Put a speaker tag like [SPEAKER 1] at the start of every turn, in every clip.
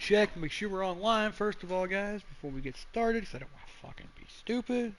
[SPEAKER 1] check, make sure we're online first of all, guys, before we get started, because I don't want to fucking be stupid.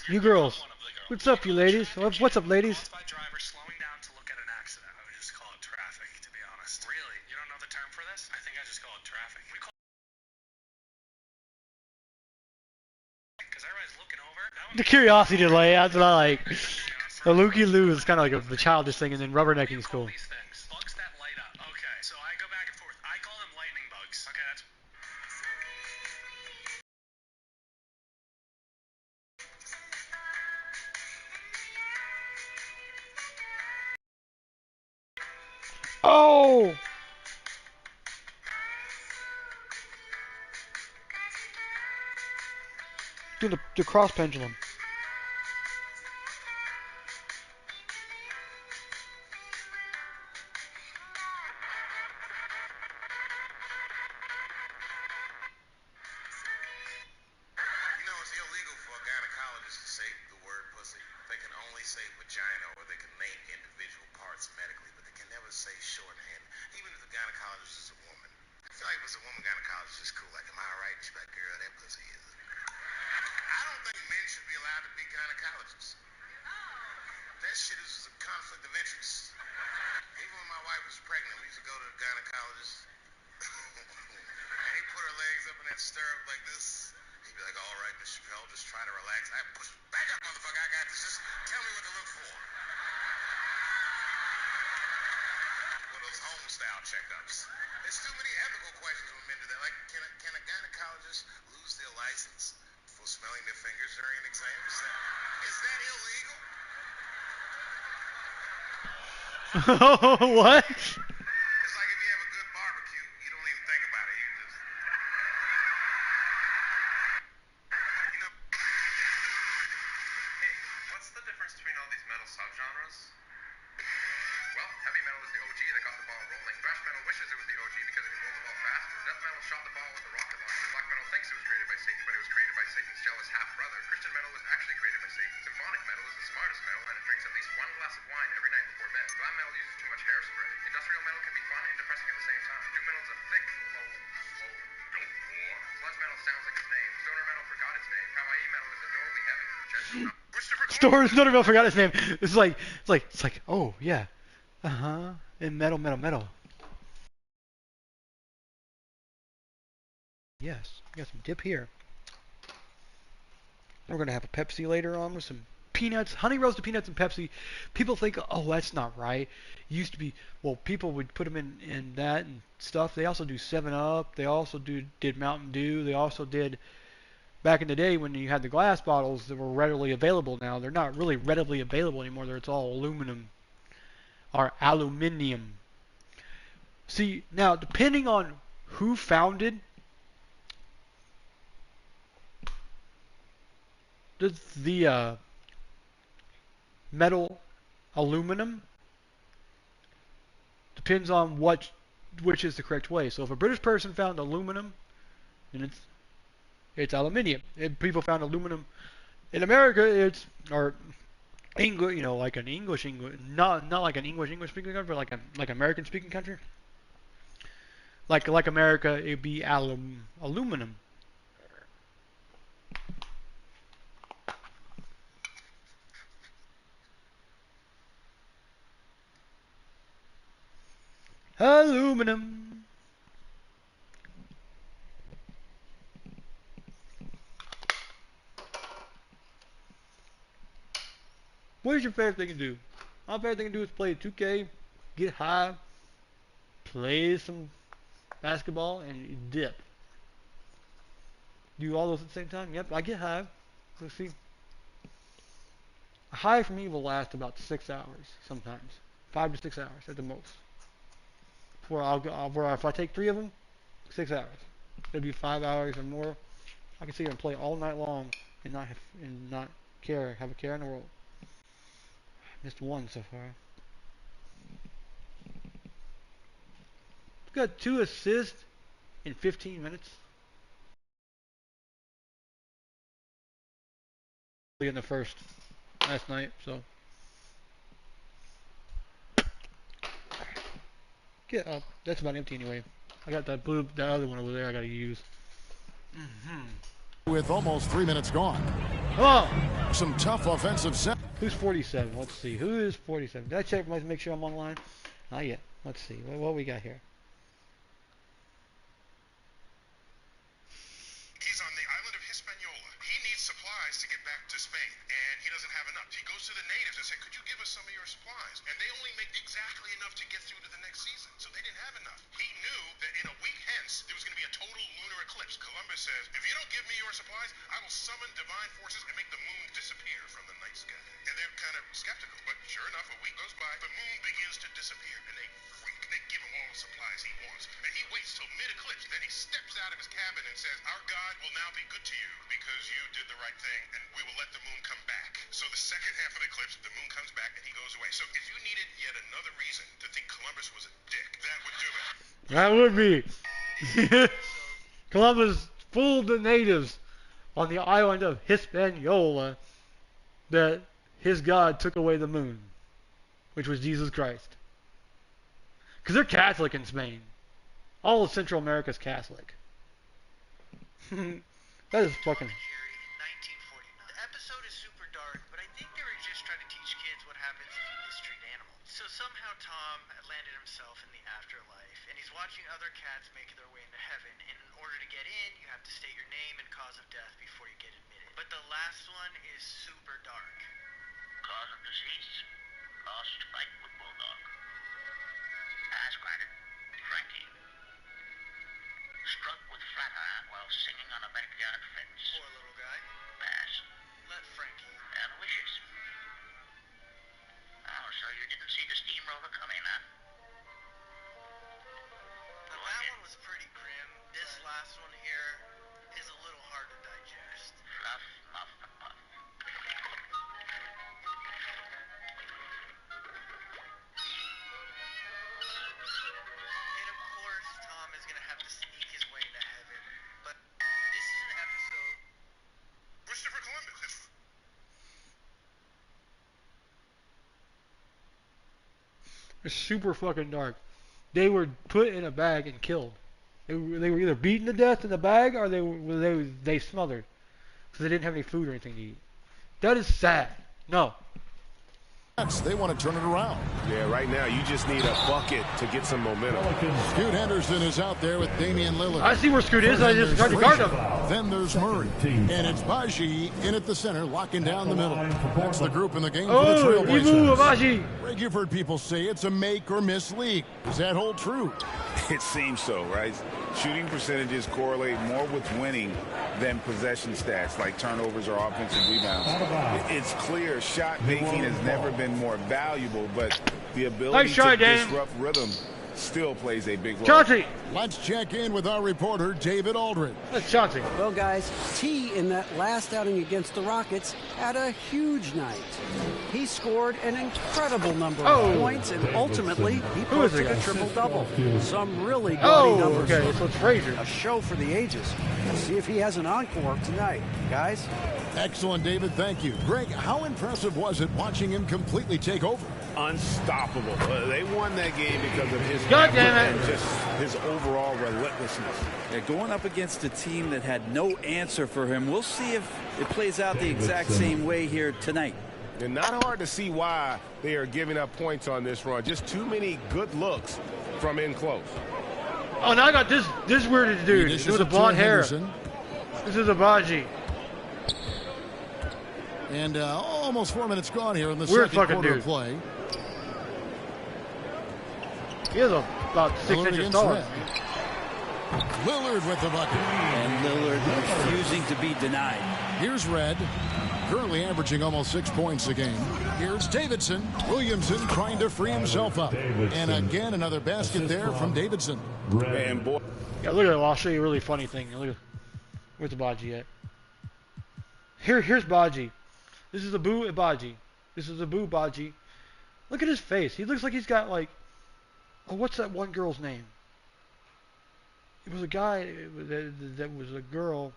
[SPEAKER 1] You girls. What's up, you ladies? What's up, ladies? The curiosity delay, that's what I like. The looky loo is kind of like the childish thing, and then rubbernecking is cool. Oh! Doing the cross pendulum. What? Stoner Metal forgot his name. It's like, oh yeah, and metal. Yes, we got some dip here. We're gonna have a Pepsi later on with some peanuts, honey roasted peanuts and Pepsi. People think, oh, that's not right. It used to be, well, people would put them in that and stuff. They also do 7 Up. They also did Mountain Dew. They also did, back in the day when you had the glass bottles that were readily available. Now they're not really readily available anymore. It's all aluminum are aluminum. See, now depending on who founded the metal aluminum, depends on which is the correct way. So if a British person found aluminum, then it's aluminium. If people found aluminum in America, it's or English, like an English, not like an English speaking country, but like American speaking country. Like America, it'd be aluminum. Aluminum. What is your favorite thing to do? My favorite thing to do is play 2K, get high, play some basketball, and dip. Do all those at the same time? Yep, I get high. Let's see. A high for me will last about 6 hours sometimes. 5 to 6 hours at the most. If I take 3 of them, 6 hours. It'll be 5 hours or more. I can sit here and play all night long and not have a care in the world. Missed one so far. Got 2 assists in 15 minutes. In the first last night, so get up. That's about empty anyway. I got that other one over there I gotta use.
[SPEAKER 2] With almost 3 minutes gone.
[SPEAKER 1] Oh!
[SPEAKER 2] Some tough offensive set.
[SPEAKER 1] Who's 47? Let's see. Who is 47? Did I check to make sure I'm online? Not yet. Let's see. What we got here?
[SPEAKER 3] He's on the island of Hispaniola. He needs supplies to get back to Spain, and he doesn't have enough. He goes to the natives and says, could you give us some of your supplies? And they only make exactly enough to get through to the next season. So they didn't have enough. He knew that in a week hence, there was going to be a total lunar eclipse. Columbus says, if you don't give me your supplies, I will summon divine forces and make the moon disappear from the night sky. And they're kind of skeptical. But sure enough, a week goes by, the moon begins to disappear, and they freak. They give him all the supplies he wants. And he waits till mid-eclipse. Then he steps out of his cabin and says, our God will now be good to you because you did the right thing, and we will let the moon come back. So the second half of the eclipse, the moon comes back, and he goes away. So if you needed yet another reason to think Columbus was a dick, that would do it.
[SPEAKER 1] That would be. Columbus fooled the natives on the island of Hispaniola that his God took away the moon, which was Jesus Christ. Because they're Catholic in Spain. All of Central America is Catholic. That is fucking...
[SPEAKER 4] The episode is super dark, but I think they were just trying to teach kids what happens if you mistreat animals. So somehow Tom landed himself in the afterlife, and he's watching other cats make their way into heaven, and in order to get in, you have to state your name and cause of death before you get admitted. But the last one is super dark.
[SPEAKER 5] Cause of deceased? Lost fight with Bulldog. As granted, Frankie. Struck with flat iron while singing on a backyard fence.
[SPEAKER 4] Poor little guy.
[SPEAKER 5] Pass.
[SPEAKER 4] Let Frankie.
[SPEAKER 5] And wishes. Oh, so you didn't see the steamroller coming, huh?
[SPEAKER 4] But that one was pretty grim. This last one here is a little hard to digest.
[SPEAKER 5] Fluff, muff, and puff.
[SPEAKER 4] And of course, Tom is going to have to sneak his way into heaven. But this is an episode...
[SPEAKER 3] Christopher Columbus.
[SPEAKER 1] It's super fucking dark. They were put in a bag and killed. They were either beaten to death in the bag or they smothered because they didn't have any food or anything to eat. That is sad. No.
[SPEAKER 2] They want to turn it around.
[SPEAKER 6] Yeah, right now you just need a bucket to get some momentum.
[SPEAKER 2] Scoot Henderson is out there with Damian Lillard.
[SPEAKER 1] I see where Scoot is. I just tried to guard him.
[SPEAKER 2] Then there's Murray. And it's Baji in at the center, locking down the middle. That's the group in the game for the
[SPEAKER 1] Oh, Ibu
[SPEAKER 2] Trailblazers.
[SPEAKER 1] Abaji.
[SPEAKER 2] Greg, you've heard people say it's a make or miss league. Does that hold true?
[SPEAKER 7] It seems so, right? Shooting percentages correlate more with winning than possession stats like turnovers or offensive rebounds. It's clear shot making has never been more valuable, but the ability
[SPEAKER 1] Nice try,
[SPEAKER 7] to
[SPEAKER 1] Dan.
[SPEAKER 7] disrupt rhythm still plays a big role.
[SPEAKER 1] Chauncey.
[SPEAKER 2] Let's check in with our reporter, David Aldridge.
[SPEAKER 1] That's Chauncey.
[SPEAKER 8] Well, guys, T in that last outing against the Rockets had a huge night. He scored an incredible number of points, and ultimately, he posted a triple-double. Some really gaudy numbers.
[SPEAKER 1] Okay, so it's Frazier.
[SPEAKER 8] A show for the ages. Let's see if he has an encore tonight, guys.
[SPEAKER 2] Excellent, David. Thank you. Greg, how impressive was it watching him completely take over?
[SPEAKER 6] Unstoppable. They won that game because of his
[SPEAKER 1] God
[SPEAKER 6] effort
[SPEAKER 1] damn it.
[SPEAKER 6] and just his overall relentlessness.
[SPEAKER 9] Yeah, going up against a team that had no answer for him. We'll see if it plays out the exact same way here tonight.
[SPEAKER 6] And not hard to see why they are giving up points on this run. Just too many good looks from in close.
[SPEAKER 1] Oh, now I got this weird dude. This with the blonde hair.
[SPEAKER 2] Henderson.
[SPEAKER 1] This is Abaji.
[SPEAKER 2] And almost 4 minutes gone here in the
[SPEAKER 1] Weird
[SPEAKER 2] second
[SPEAKER 1] fucking
[SPEAKER 2] quarter
[SPEAKER 1] dude.
[SPEAKER 2] of play.
[SPEAKER 1] He is about 6
[SPEAKER 2] Lillard
[SPEAKER 1] inches
[SPEAKER 2] against
[SPEAKER 1] tall.
[SPEAKER 2] Red. Lillard with the bucket.
[SPEAKER 9] And Lillard refusing to be denied.
[SPEAKER 2] Here's Red, currently averaging almost 6 points a game. Here's Davidson. Williamson trying to free himself up. And again, another basket there from Davidson.
[SPEAKER 6] And boy,
[SPEAKER 1] Yeah, look at it. I'll show you a really funny thing. Look at where's the Baji at? Here's Baji. This is Abu Ibaji. This is Abu Baji. Look at his face. He looks like he's got like, oh, what's that one girl's name? It was a guy that was a girl.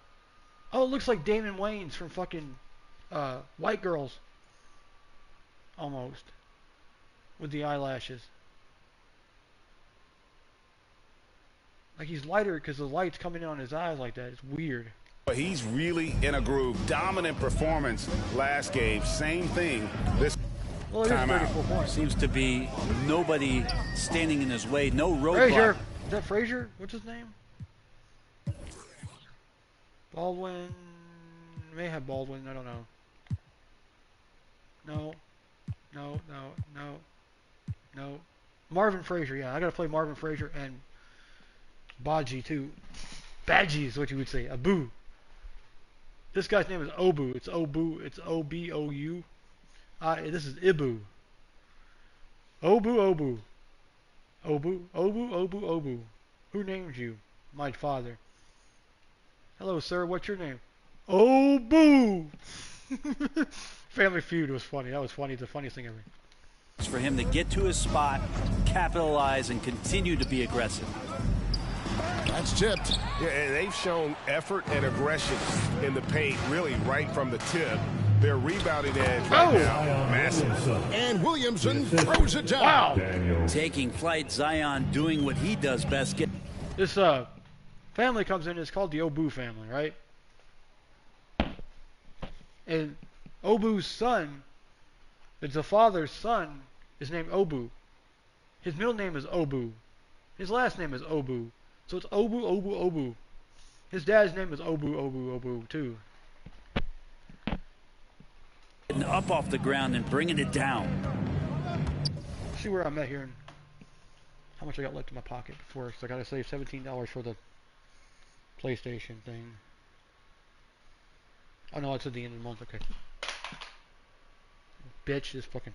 [SPEAKER 1] Oh, it looks like Damon Wayans from fucking White Girls. Almost. With the eyelashes. Like he's lighter because the light's coming in on his eyes like that. It's weird.
[SPEAKER 7] He's really in a groove. Dominant performance last game. Same thing this
[SPEAKER 1] Well, it is
[SPEAKER 7] time
[SPEAKER 1] 34
[SPEAKER 7] out.
[SPEAKER 1] points.
[SPEAKER 9] Seems to be nobody standing in his way. No
[SPEAKER 1] Frazier.
[SPEAKER 9] roadblock.
[SPEAKER 1] Is that Frazier? What's his name? Baldwin. May have Baldwin. I don't know. No. Marvin Frazier. Yeah, I gotta play Marvin Frazier and Baji too. Baji is what you would say. Abu. This guy's name is Obu. It's Obu. It's O-B-O-U. This is Ibu. Obu. Obu. Who named you? My father. Hello, sir. What's your name? Obu. Family Feud was funny. That was funny. It's the funniest thing ever.
[SPEAKER 9] It's for him to get to his spot, capitalize, and continue to be aggressive.
[SPEAKER 2] That's tipped.
[SPEAKER 6] yeah, and they've shown effort and aggression in the paint, really right from the tip. Their rebounding edge right now, massive.
[SPEAKER 2] And Williamson throws it down.
[SPEAKER 1] Wow.
[SPEAKER 9] Taking flight, Zion doing what he does best.
[SPEAKER 1] This family comes in. It's called the Obu family, right? And Obu's son, it's the father's son, is named Obu. His middle name is Obu. His last name is Obu. So it's Obu. His dad's name is Obu too.
[SPEAKER 9] Getting up off the ground and bringing it down.
[SPEAKER 1] Let's see where I'm at here and how much I got left in my pocket before. So I gotta save $17 for the PlayStation thing. Oh no, it's at the end of the month. Okay. Bitch, this fucking.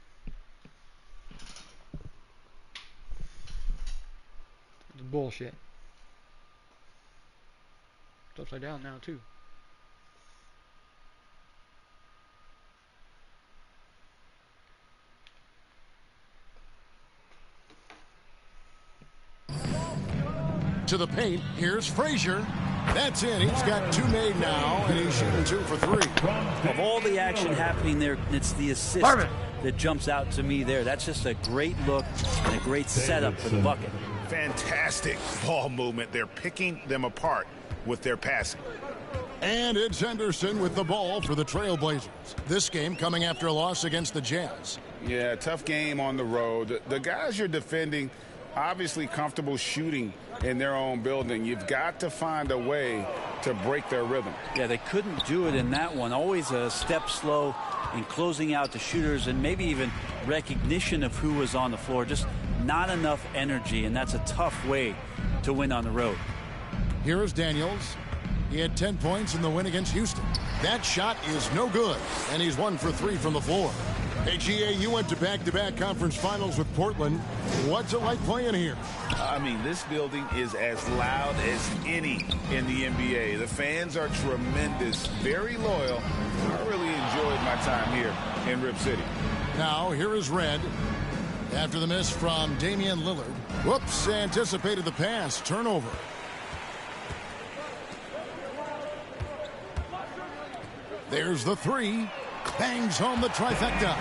[SPEAKER 1] It's bullshit. It's upside down now too.
[SPEAKER 2] To the paint. Here's Frazier. That's in. He's got 2 made now, and he's shooting 2 for 3.
[SPEAKER 9] Of all the action happening there, it's the assist
[SPEAKER 1] Marvin.
[SPEAKER 9] that jumps out to me there. That's just a great look and a great setup for the bucket.
[SPEAKER 7] Fantastic ball movement. They're picking them apart with their passing.
[SPEAKER 2] And it's Henderson with the ball for the Trailblazers. This game coming after a loss against the Jazz.
[SPEAKER 7] Yeah, tough game on the road. The guys you're defending, obviously comfortable shooting in their own building. You've got to find a way to break their rhythm.
[SPEAKER 9] Yeah, they couldn't do it in that one. Always a step slow in closing out the shooters and maybe even recognition of who was on the floor. Just not enough energy, and that's a tough way to win on the road.
[SPEAKER 2] Here's Daniels. He had 10 points in the win against Houston. That shot is no good, and he's 1 for 3 from the floor. Hey, GA, you went to back-to-back conference finals with Portland. What's it like playing here?
[SPEAKER 7] I mean, this building is as loud as any in the NBA. The fans are tremendous, very loyal. I really enjoyed my time here in Rip City.
[SPEAKER 2] Now, here is Red. After the miss from Damian Lillard. Whoops, anticipated the pass. Turnover. There's the three. Bangs home the trifecta.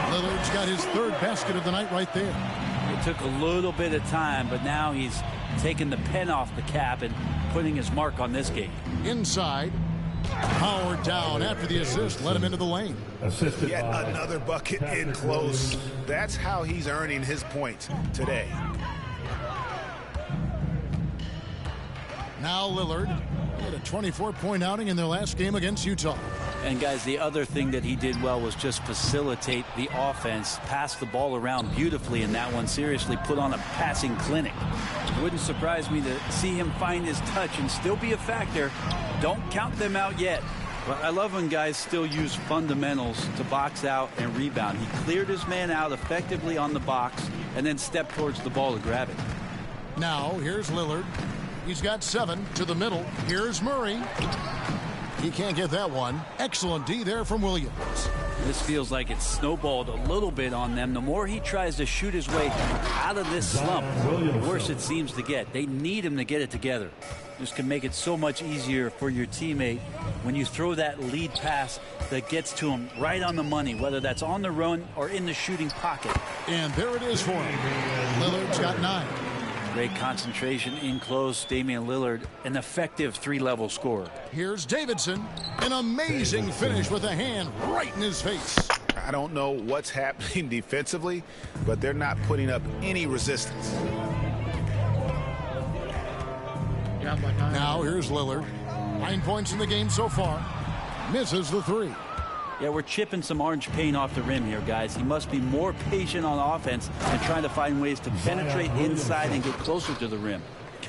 [SPEAKER 2] Lillard's got his third basket of the night right there.
[SPEAKER 9] It took a little bit of time, but now he's taking the pen off the cap and putting his mark on this game.
[SPEAKER 2] Inside. Howard down after the assist. Let him into the lane.
[SPEAKER 6] Yet another bucket in close. That's how he's earning his points today.
[SPEAKER 2] Now Lillard had a 24-point outing in their last game against Utah.
[SPEAKER 9] And guys, the other thing that he did well was just facilitate the offense, pass the ball around beautifully in that one. Seriously, put on a passing clinic. It wouldn't surprise me to see him find his touch and still be a factor. Don't count them out yet. But I love when guys still use fundamentals to box out and rebound. He cleared his man out effectively on the box and then stepped towards the ball to grab it.
[SPEAKER 2] Now here's Lillard. He's got 7 to the middle. Here's Murray. He can't get that one. Excellent D there from Williams.
[SPEAKER 9] This feels like it's snowballed a little bit on them. The more he tries to shoot his way out of this slump, the worse it seems to get. They need him to get it together. This can make it so much easier for your teammate when you throw that lead pass that gets to him right on the money, whether that's on the run or in the shooting pocket.
[SPEAKER 2] And there it is for him. Lillard's got 9.
[SPEAKER 9] Great concentration in close. Damian Lillard, an effective 3-level scorer.
[SPEAKER 2] Here's Davidson. An amazing finish with a hand right in his face.
[SPEAKER 6] I don't know what's happening defensively, but they're not putting up any resistance.
[SPEAKER 2] Now here's Lillard. 9 points in the game so far. Misses the 3.
[SPEAKER 9] Yeah, we're chipping some orange paint off the rim here, guys. He must be more patient on offense and trying to find ways to penetrate inside and get closer to the rim.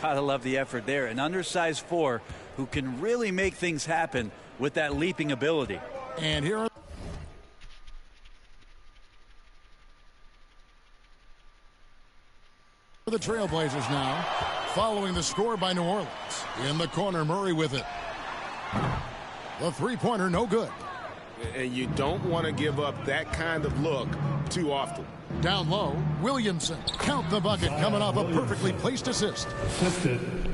[SPEAKER 9] Gotta love the effort there. An undersized 4 who can really make things happen with that leaping ability.
[SPEAKER 2] And here are the Trailblazers now, following the score by New Orleans. In the corner, Murray with it. The three-pointer, no good.
[SPEAKER 6] And you don't want to give up that kind of look too often.
[SPEAKER 2] Down low, Williamson. Count the bucket coming off a perfectly placed assist.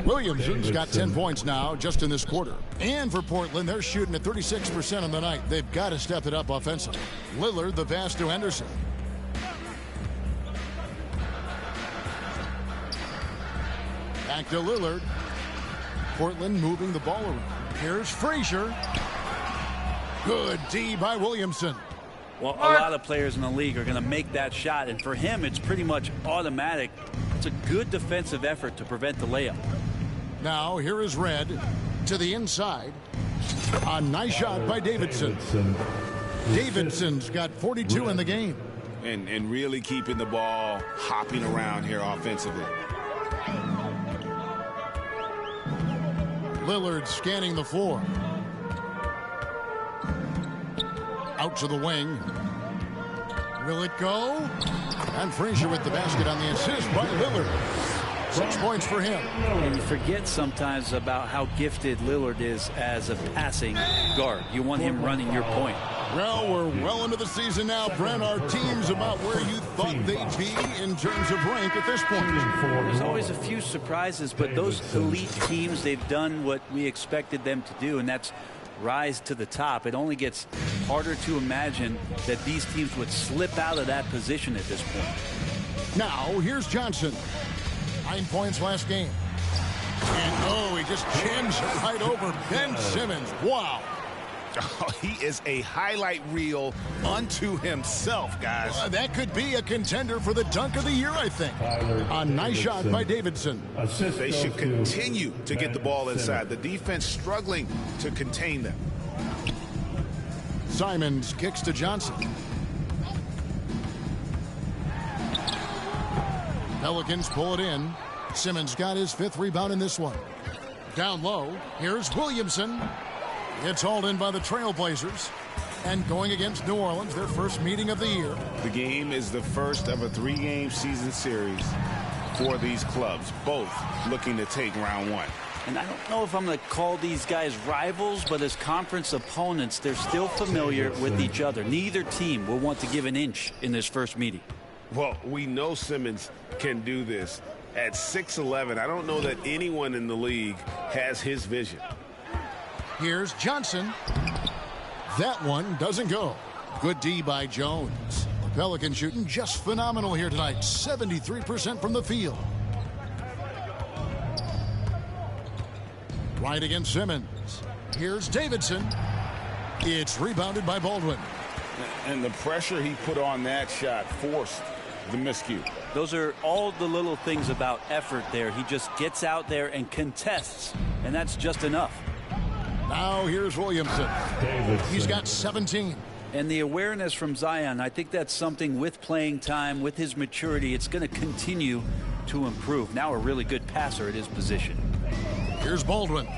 [SPEAKER 2] Williamson's got 10 points now just in this quarter. And for Portland, they're shooting at 36% on the night. They've got to step it up offensively. Lillard, the pass to Henderson. Back to Lillard. Portland moving the ball around. Here's Frazier. Good D by Williamson.
[SPEAKER 9] Well, a lot of players in the league are going to make that shot, and for him, it's pretty much automatic. It's a good defensive effort to prevent the layup.
[SPEAKER 2] Now, here is Red to the inside. A nice shot by Davidson. Davidson's got 42 in the game.
[SPEAKER 7] And really keeping the ball hopping around here offensively.
[SPEAKER 2] Lillard scanning the floor. Out to the wing. Will it go? And Frazier with the basket on the assist by Lillard. 6 points for him.
[SPEAKER 9] And you forget sometimes about how gifted Lillard is as a passing guard. You want him running your point.
[SPEAKER 2] Well, we're well into the season now, Brent. Our team's about where you thought they'd be in terms of rank at this point.
[SPEAKER 9] There's always a few surprises, but those elite teams, they've done what we expected them to do, and that's rise to the top. It only gets harder to imagine that these teams would slip out of that position at this point.
[SPEAKER 2] Now, here's Johnson. 9 points last game. And, oh, he just jams it right over Ben Simmons. Wow.
[SPEAKER 6] Oh, he is a highlight reel unto himself, guys.
[SPEAKER 2] That could be a contender for the dunk of the year, I think. A nice shot by Davidson.
[SPEAKER 6] They should continue to get the ball inside. The defense struggling to contain them.
[SPEAKER 2] Simons kicks to Johnson. Pelicans pull it in. Simmons got his 5th rebound in this one. Down low, here's Williamson. It's hauled in by the Trailblazers. And going against New Orleans, their first meeting of the year.
[SPEAKER 7] The game is the first of a 3-game season series for these clubs, both looking to take round one.
[SPEAKER 9] And I don't know if I'm going to call these guys rivals, but as conference opponents, they're still familiar with each other. Neither team will want to give an inch in this first meeting.
[SPEAKER 6] Well, we know Simmons can do this. At 6'11", I don't know that anyone in the league has his vision.
[SPEAKER 2] Here's Johnson. That one doesn't go. Good D by Jones. The Pelicans shooting just phenomenal here tonight. 73% from the field. Right against Simmons. Here's Davidson. It's rebounded by Baldwin.
[SPEAKER 7] And the pressure he put on that shot forced the miscue.
[SPEAKER 9] Those are all the little things about effort there. He just gets out there and contests, and that's just enough.
[SPEAKER 2] Now here's Williamson. He's got 17.
[SPEAKER 9] And the awareness from Zion, I think that's something with playing time, with his maturity, it's going to continue to improve. Now a really good passer at his position.
[SPEAKER 2] Here's Baldwin.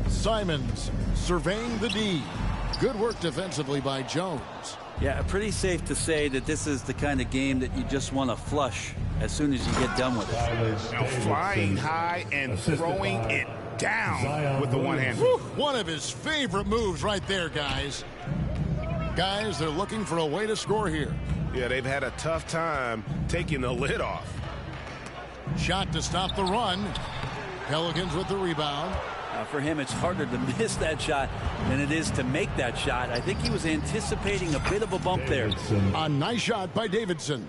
[SPEAKER 2] Simons surveying the D. Good work defensively by Jones.
[SPEAKER 9] Yeah, pretty safe to say that this is the kind of game that you just want to flush as soon as you get done with it.
[SPEAKER 7] Now flying high and throwing it down with the one hand.
[SPEAKER 2] One of his favorite moves right there, guys. Guys, they're looking for a way to score here.
[SPEAKER 6] Yeah, they've had a tough time taking the lid off.
[SPEAKER 2] Shot to stop the run. Pelicans with the rebound.
[SPEAKER 9] For him, it's harder to miss that shot than it is to make that shot. I think he was anticipating a bit of a bump there.
[SPEAKER 2] A nice shot by Davidson.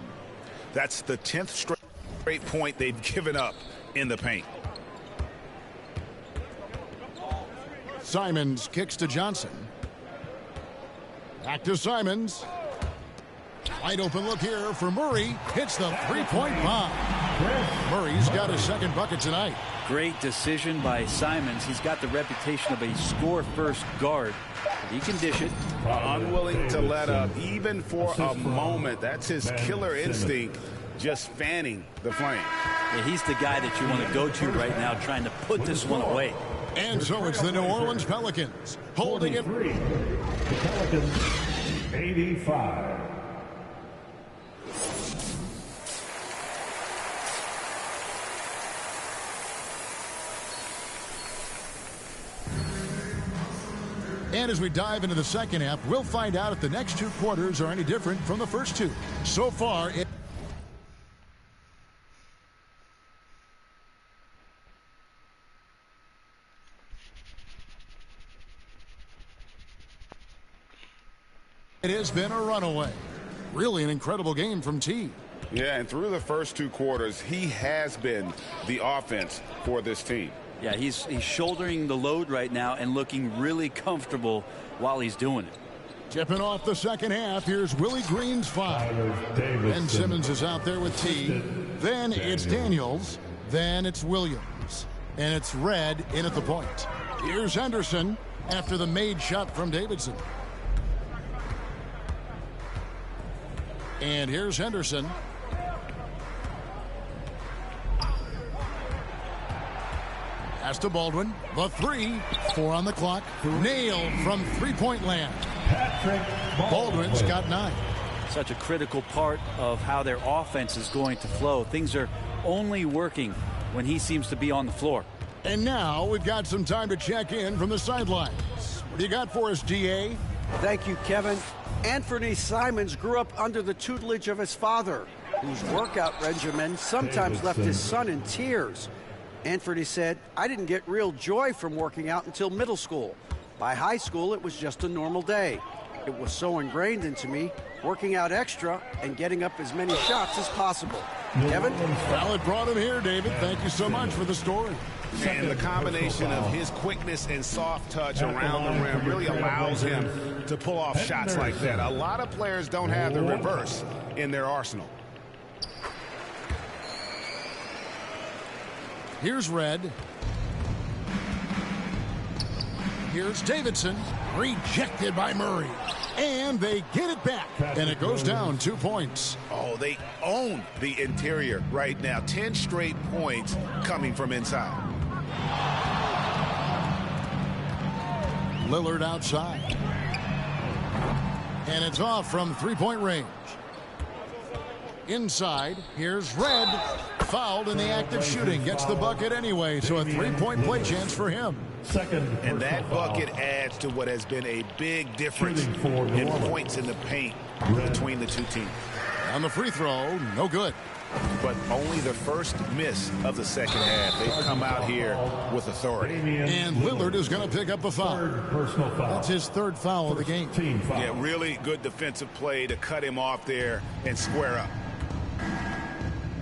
[SPEAKER 7] That's the 10th straight point they've given up in the paint.
[SPEAKER 2] Simons kicks to Johnson. Back to Simons. Wide open look here for Murray. Hits the three-point bomb. Murray's got his second bucket tonight.
[SPEAKER 9] Great decision by Simons. He's got the reputation of a score-first guard. He can dish it.
[SPEAKER 7] Unwilling to let up, even for a moment. That's his killer instinct, just fanning the flame.
[SPEAKER 9] Yeah, he's the guy that you want to go to right now, trying to put this one away.
[SPEAKER 2] And so it's the New Orleans Pelicans holding it.
[SPEAKER 10] The Pelicans, 85.
[SPEAKER 2] And as we dive into the second half, we'll find out if the next two quarters are any different from the first two. So far, it has been a runaway. Really an incredible game from T.
[SPEAKER 7] Yeah, and through the first two quarters, he has been the offense for this team.
[SPEAKER 9] Yeah, he's shouldering the load right now and looking really comfortable while he's doing it.
[SPEAKER 2] Tipping off the second half, here's Willie Green's five. Ben Simmons is out there with T. Then it's Daniels. Then it's Williams. And it's Red in at the point. Here's Henderson after the made shot from Davidson. And here's Henderson. Pass to Baldwin. The three. 4 on the clock. Nailed from three-point land. Baldwin's got 9.
[SPEAKER 9] Such a critical part of how their offense is going to flow. Things are only working when he seems to be on the floor.
[SPEAKER 2] And now we've got some time to check in from the sidelines. What do you got for us, DA?
[SPEAKER 8] Thank you, Kevin. Anthony Simons grew up under the tutelage of his father, whose workout regimen sometimes left his son in tears. Anthony said, "I didn't get real joy from working out until middle school. By high school, it was just a normal day. It was so ingrained into me, working out extra and getting up as many shots as possible." Kevin?
[SPEAKER 2] Well, it brought him here, David. Thank you so much for the story.
[SPEAKER 6] And the combination of his quickness and soft touch around the rim really allows him to pull off shots like that. A lot of players don't have the reverse in their arsenal.
[SPEAKER 2] Here's Red. Here's Davidson. Rejected by Murray. And they get it back. And it goes down 2 points.
[SPEAKER 7] Oh, they own the interior right now. 10 straight points coming from inside.
[SPEAKER 2] Lillard outside. And it's off from three-point range. Inside, here's Red. Fouled in the act of shooting. Gets the bucket anyway, so a three-point play chance for him.
[SPEAKER 6] And that bucket adds to what has been a big difference in points in the paint between the two teams.
[SPEAKER 2] On the free throw, no good.
[SPEAKER 6] But only the first miss of the second half. They've come out here with authority.
[SPEAKER 2] And Lillard is going to pick up a foul. That's his third foul of the game.
[SPEAKER 6] Yeah, really good defensive play to cut him off there and square up.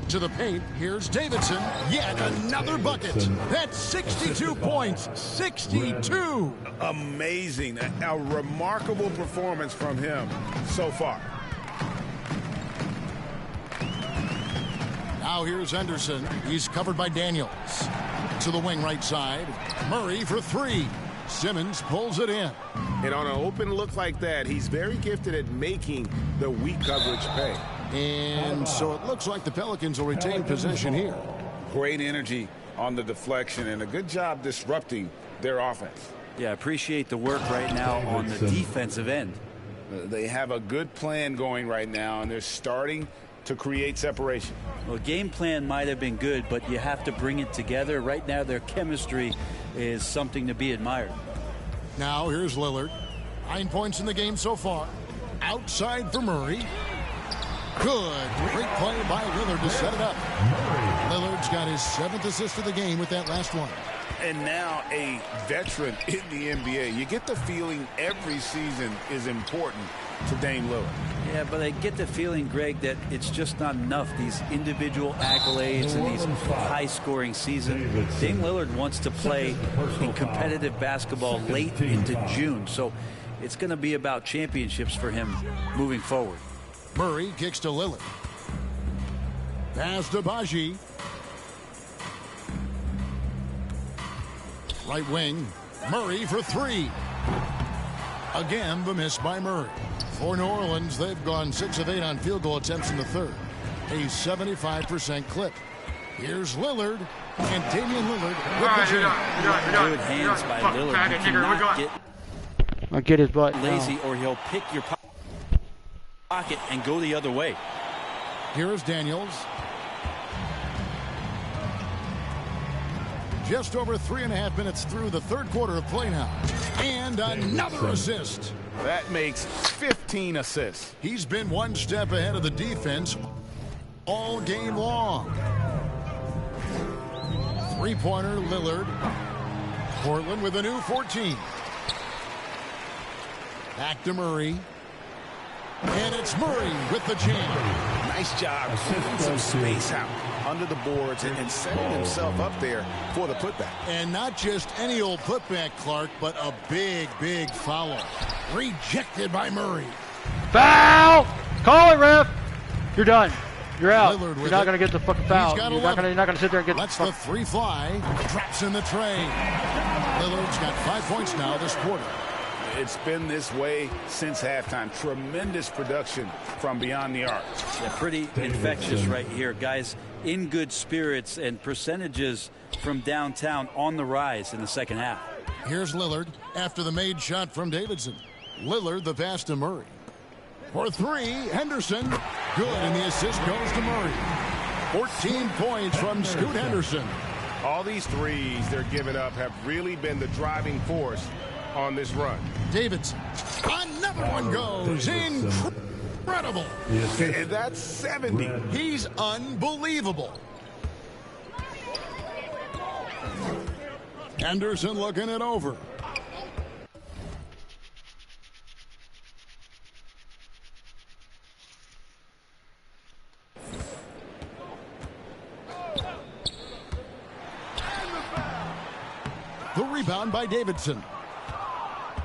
[SPEAKER 2] To the paint, here's Davidson. Yet another bucket. That's 62 points. 62.
[SPEAKER 6] Amazing. A remarkable performance from him so far.
[SPEAKER 2] Now here's Henderson. He's covered by Daniels. To the wing right side. Murray for three. Simmons pulls it in.
[SPEAKER 6] And on an open look like that, he's very gifted at making the weak coverage pay.
[SPEAKER 2] And so it looks like the Pelicans will retain possession here.
[SPEAKER 7] Great energy on the deflection and a good job disrupting their offense.
[SPEAKER 9] Yeah, appreciate the work right now on the defensive end.
[SPEAKER 7] They have a good plan going right now, and they're starting to create separation.
[SPEAKER 9] Well, game plan might have been good, but you have to bring it together. Right now, their chemistry is something to be admired.
[SPEAKER 2] Now here's Lillard. 9 points in the game so far. Outside for Murray. Good. Great play by Lillard to set it up. Lillard's got his 7th assist of the game with that last one.
[SPEAKER 7] And now a veteran in the NBA. You get the feeling every season is important to Dame Lillard.
[SPEAKER 9] Yeah, but I get the feeling, Greg, that it's just not enough. These individual accolades and these high-scoring seasons. Dame Lillard wants to play in competitive basketball late into June. So it's going to be about championships for him moving forward.
[SPEAKER 2] Murray kicks to Lillard. Pass to Baji. Right wing. Murray for three. Again, the miss by Murray. For New Orleans, they've gone 6 of 8 on field goal attempts in the third. A 75% clip. Here's Lillard. And Damian Lillard with the jam.
[SPEAKER 9] Good hands by Lillard. You cannot
[SPEAKER 1] I'll get his butt.
[SPEAKER 9] lazy or he'll pick your pocket and go the other way.
[SPEAKER 2] Here's Daniels. Just over 3.5 minutes through the third quarter of play now. And another assist.
[SPEAKER 6] That makes 15 assists.
[SPEAKER 2] He's been one step ahead of the defense all game long. Three-pointer Lillard. Portland with a new 14. Back to Murray. And it's Murray with the jam.
[SPEAKER 6] Nice job clearing some space out under the boards and setting himself up there for the putback.
[SPEAKER 2] And not just any old putback, Clark, but a big, big foul. Rejected by Murray.
[SPEAKER 1] Foul! Call it, ref. You're done. You're out.
[SPEAKER 2] Lillard
[SPEAKER 1] You're not going to get the fucking foul. You're not going to sit there and get
[SPEAKER 2] Lets the three fly. Drops in the tray. Lillard's got 5 points now this quarter.
[SPEAKER 7] It's been this way since halftime. Tremendous production from beyond the arc.
[SPEAKER 9] Yeah, pretty infectious right here. Guys in good spirits and percentages from downtown on the rise in the second half.
[SPEAKER 2] Here's Lillard after the made shot from Davidson. Lillard the pass to Murray. For three, Henderson. Good, and the assist goes to Murray. 14 points from Scoot Henderson.
[SPEAKER 6] All these threes they're giving up have really been the driving force on this run.
[SPEAKER 2] Davidson. Another one goes. Incredible.
[SPEAKER 6] And that's 70.
[SPEAKER 2] He's unbelievable. Henderson looking it over. The rebound by Davidson.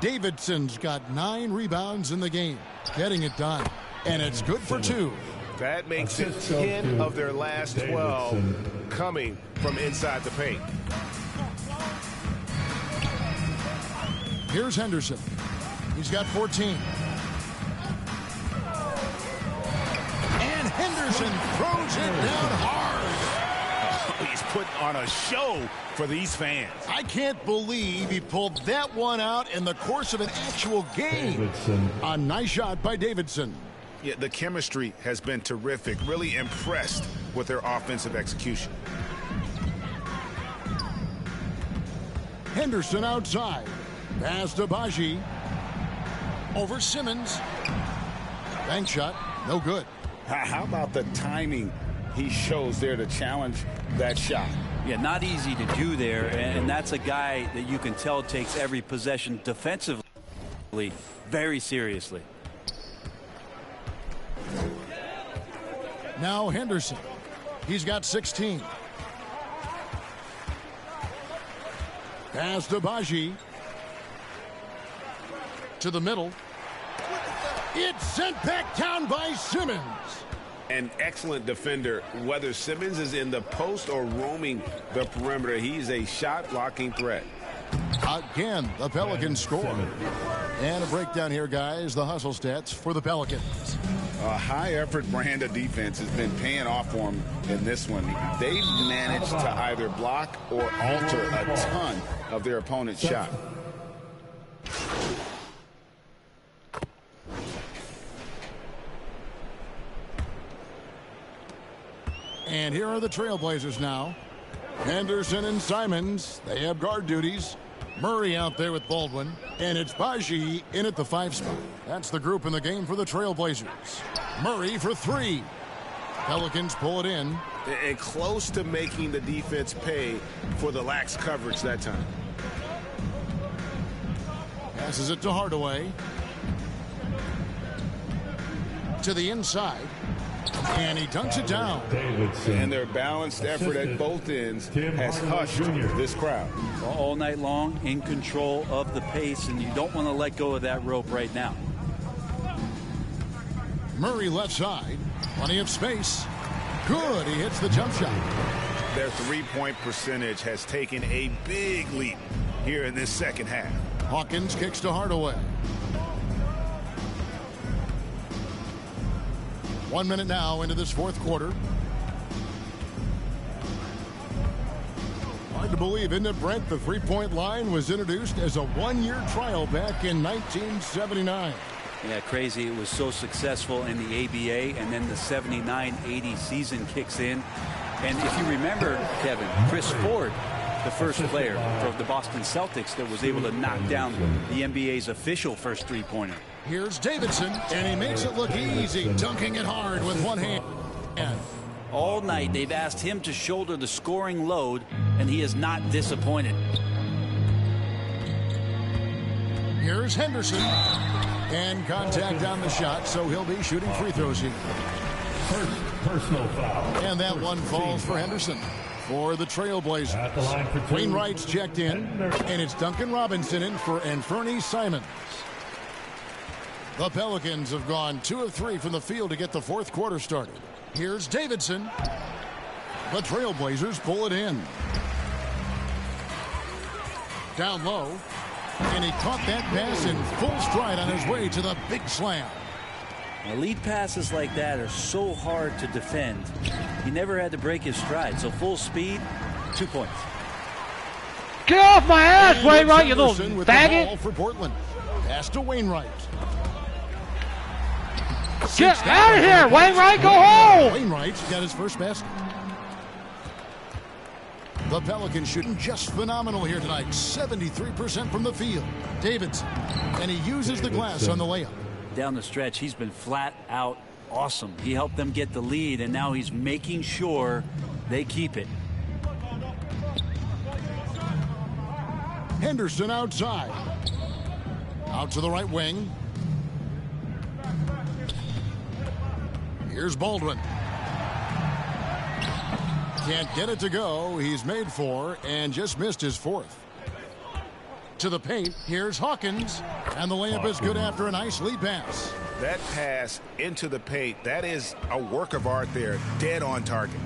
[SPEAKER 2] Davidson's got 9 rebounds in the game. Getting it done. And it's good for 2.
[SPEAKER 6] That makes it 10 of their last 12 coming from inside the paint.
[SPEAKER 2] Here's Henderson. He's got 14. And Henderson throws it down hard.
[SPEAKER 6] He's put on a show for these fans.
[SPEAKER 2] I can't believe he pulled that one out in the course of an actual game.
[SPEAKER 10] Davidson.
[SPEAKER 2] A nice shot by Davidson.
[SPEAKER 6] Yeah, the chemistry has been terrific. Really impressed with their offensive execution.
[SPEAKER 2] Henderson outside. Pass to Baji. Over Simmons. Bank shot. No good.
[SPEAKER 7] How about the timing he shows there to challenge that shot?
[SPEAKER 9] Yeah, not easy to do there, and that's a guy that you can tell takes every possession defensively very seriously.
[SPEAKER 2] Now Henderson. He's got 16. Pass to Baji. To the middle. It's sent back down by Simmons.
[SPEAKER 6] An excellent defender, whether Simmons is in the post or roaming the perimeter. He's a shot-blocking threat.
[SPEAKER 2] Again, the Pelicans score. And a breakdown here, guys. The hustle stats for the Pelicans.
[SPEAKER 6] A high-effort brand of defense has been paying off for them in this one. They've managed to either block or alter a ton of their opponent's shot.
[SPEAKER 2] And here are the Trailblazers now. Henderson and Simons, they have guard duties. Murray out there with Baldwin. And it's Baji in at the 5 spot. That's the group in the game for the Trailblazers. Murray for 3. Pelicans pull it in.
[SPEAKER 6] And close to making the defense pay for the lax coverage that time.
[SPEAKER 2] Passes it to Hardaway. To the inside. And he dunks it down.
[SPEAKER 10] Davidson.
[SPEAKER 6] And their balanced effort at both ends has hushed this crowd.
[SPEAKER 9] All night long, in control of the pace, and you don't want to let go of that rope right now.
[SPEAKER 2] Murray left side. Plenty of space. Good. He hits the jump shot.
[SPEAKER 6] Their three-point percentage has taken a big leap here in this second half.
[SPEAKER 2] Hawkins kicks to Hardaway. 1 minute now into this fourth quarter. Hard to believe, isn't it, Brent? The three-point line was introduced as a one-year trial back in 1979.
[SPEAKER 9] Yeah, crazy. It was so successful in the ABA, and then the 79-80 season kicks in. And if you remember, Kevin, Chris Ford, the first player for the Boston Celtics that was able to knock down the NBA's official first three-pointer.
[SPEAKER 2] Here's Davidson, and he makes it look easy, dunking it hard with one hand.
[SPEAKER 9] All night, they've asked him to shoulder the scoring load, and he is not disappointed.
[SPEAKER 2] Here's Henderson. And contact on the shot, so he'll be shooting free throws here.
[SPEAKER 10] First personal foul.
[SPEAKER 2] And that one falls for Henderson. For the Trailblazers.
[SPEAKER 10] At the line for 2.
[SPEAKER 2] Wainwright's checked in, and it's Duncan Robinson in for Anthony Simons. The Pelicans have gone 2 of 3 from the field to get the fourth quarter started. Here's Davidson. The Trailblazers pull it in. Down low. And he caught that pass in full stride on his way to the big slam.
[SPEAKER 9] Now, lead passes like that are so hard to defend. He never had to break his stride. So full speed, 2 points.
[SPEAKER 1] Get off my ass,
[SPEAKER 2] And
[SPEAKER 1] Wainwright, you little
[SPEAKER 2] Henderson with the ball
[SPEAKER 1] faggot.
[SPEAKER 2] for Portland. Pass to Wainwright.
[SPEAKER 1] Get out of here, Wainwright, go home.
[SPEAKER 2] Wainwright's got his first basket. The Pelicans shooting just phenomenal here tonight. 73% from the field. Davidson. And he uses the glass on the layup.
[SPEAKER 9] Down the stretch, he's been flat out awesome. He helped them get the lead, and now he's making sure they keep it.
[SPEAKER 2] Henderson outside. Out to the right wing. Here's Baldwin. Can't get it to go. He's made 4 and just missed his 4th. To the paint. Here's Hawkins. And the layup is good after a nice lead pass.
[SPEAKER 6] That pass into the paint, that is a work of art there. Dead on target.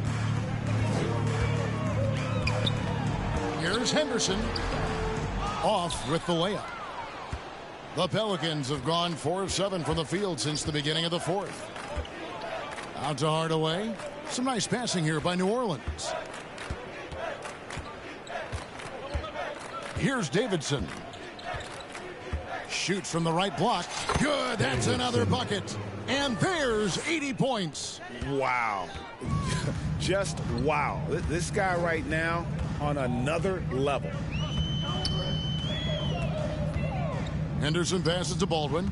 [SPEAKER 2] Here's Henderson. Off with the layup. The Pelicans have gone 4 of 7 from the field since the beginning of the fourth. Out to Hardaway. Some nice passing here by New Orleans. Here's Davidson. Shoots from the right block. Good. That's another bucket. And there's 80 points.
[SPEAKER 6] Wow. Just wow. This guy right now on another level.
[SPEAKER 2] Henderson passes to Baldwin.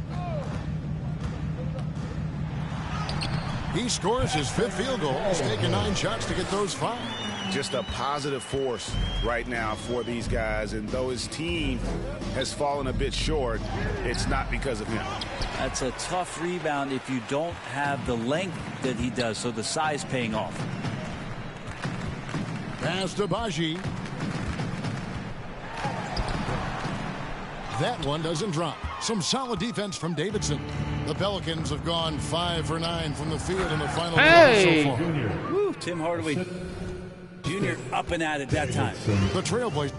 [SPEAKER 2] He scores his 5th field goal. He's taken 9 shots to get those 5.
[SPEAKER 6] Just a positive force right now for these guys. And though his team has fallen a bit short, it's not because of him.
[SPEAKER 9] That's a tough rebound if you don't have the length that he does, so the size paying off.
[SPEAKER 2] Pass to Baji. That one doesn't drop. Some solid defense from Davidson. The Pelicans have gone 5 for 9 from the field in the final
[SPEAKER 1] Hey!
[SPEAKER 2] so far.
[SPEAKER 9] Woo, Tim Hardaway Jr. up and at it that time.
[SPEAKER 2] The Trailblazers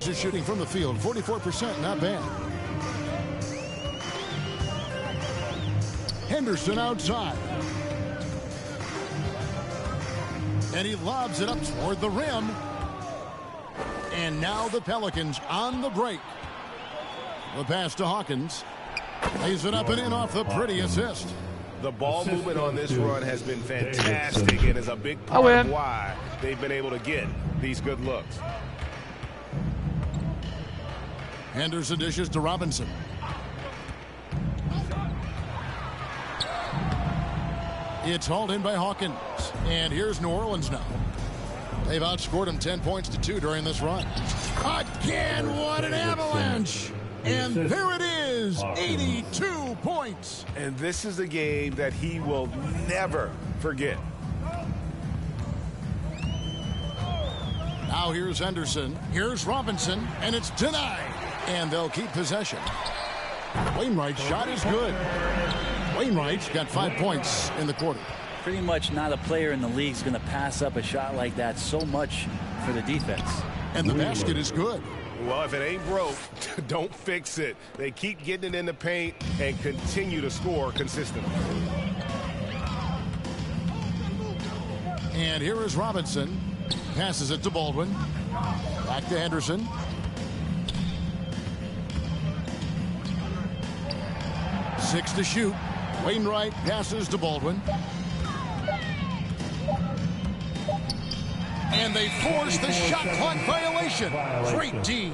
[SPEAKER 2] are shooting from the field 44%, not bad. Henderson outside. And he lobs it up toward the rim. And now the Pelicans on the break. The pass to Hawkins. Lays it up and in off the pretty assist.
[SPEAKER 6] The ball movement on this run has been fantastic and is a big part of why they've been able to get these good looks.
[SPEAKER 2] Henderson dishes to Robinson. It's hauled in by Hawkins. And here's New Orleans now. They've outscored them 10 points to 2 during this run. Again, what an avalanche! And there it is, 82 points.
[SPEAKER 6] And this is a game that he will never forget.
[SPEAKER 2] Now here's Henderson. Here's Robinson. And it's denied. And they'll keep possession. Wainwright's shot is good. Wainwright's got 5 points in the quarter.
[SPEAKER 9] Pretty much not a player in the league is going to pass up a shot like that so much for the defense.
[SPEAKER 2] And the basket is good.
[SPEAKER 6] Well, if it ain't broke, don't fix it. They keep getting it in the paint and continue to score consistently.
[SPEAKER 2] And here is Robinson. Passes it to Baldwin. Back to Henderson. Six to shoot. Wainwright passes to Baldwin. And they force the shot clock violation. Great D.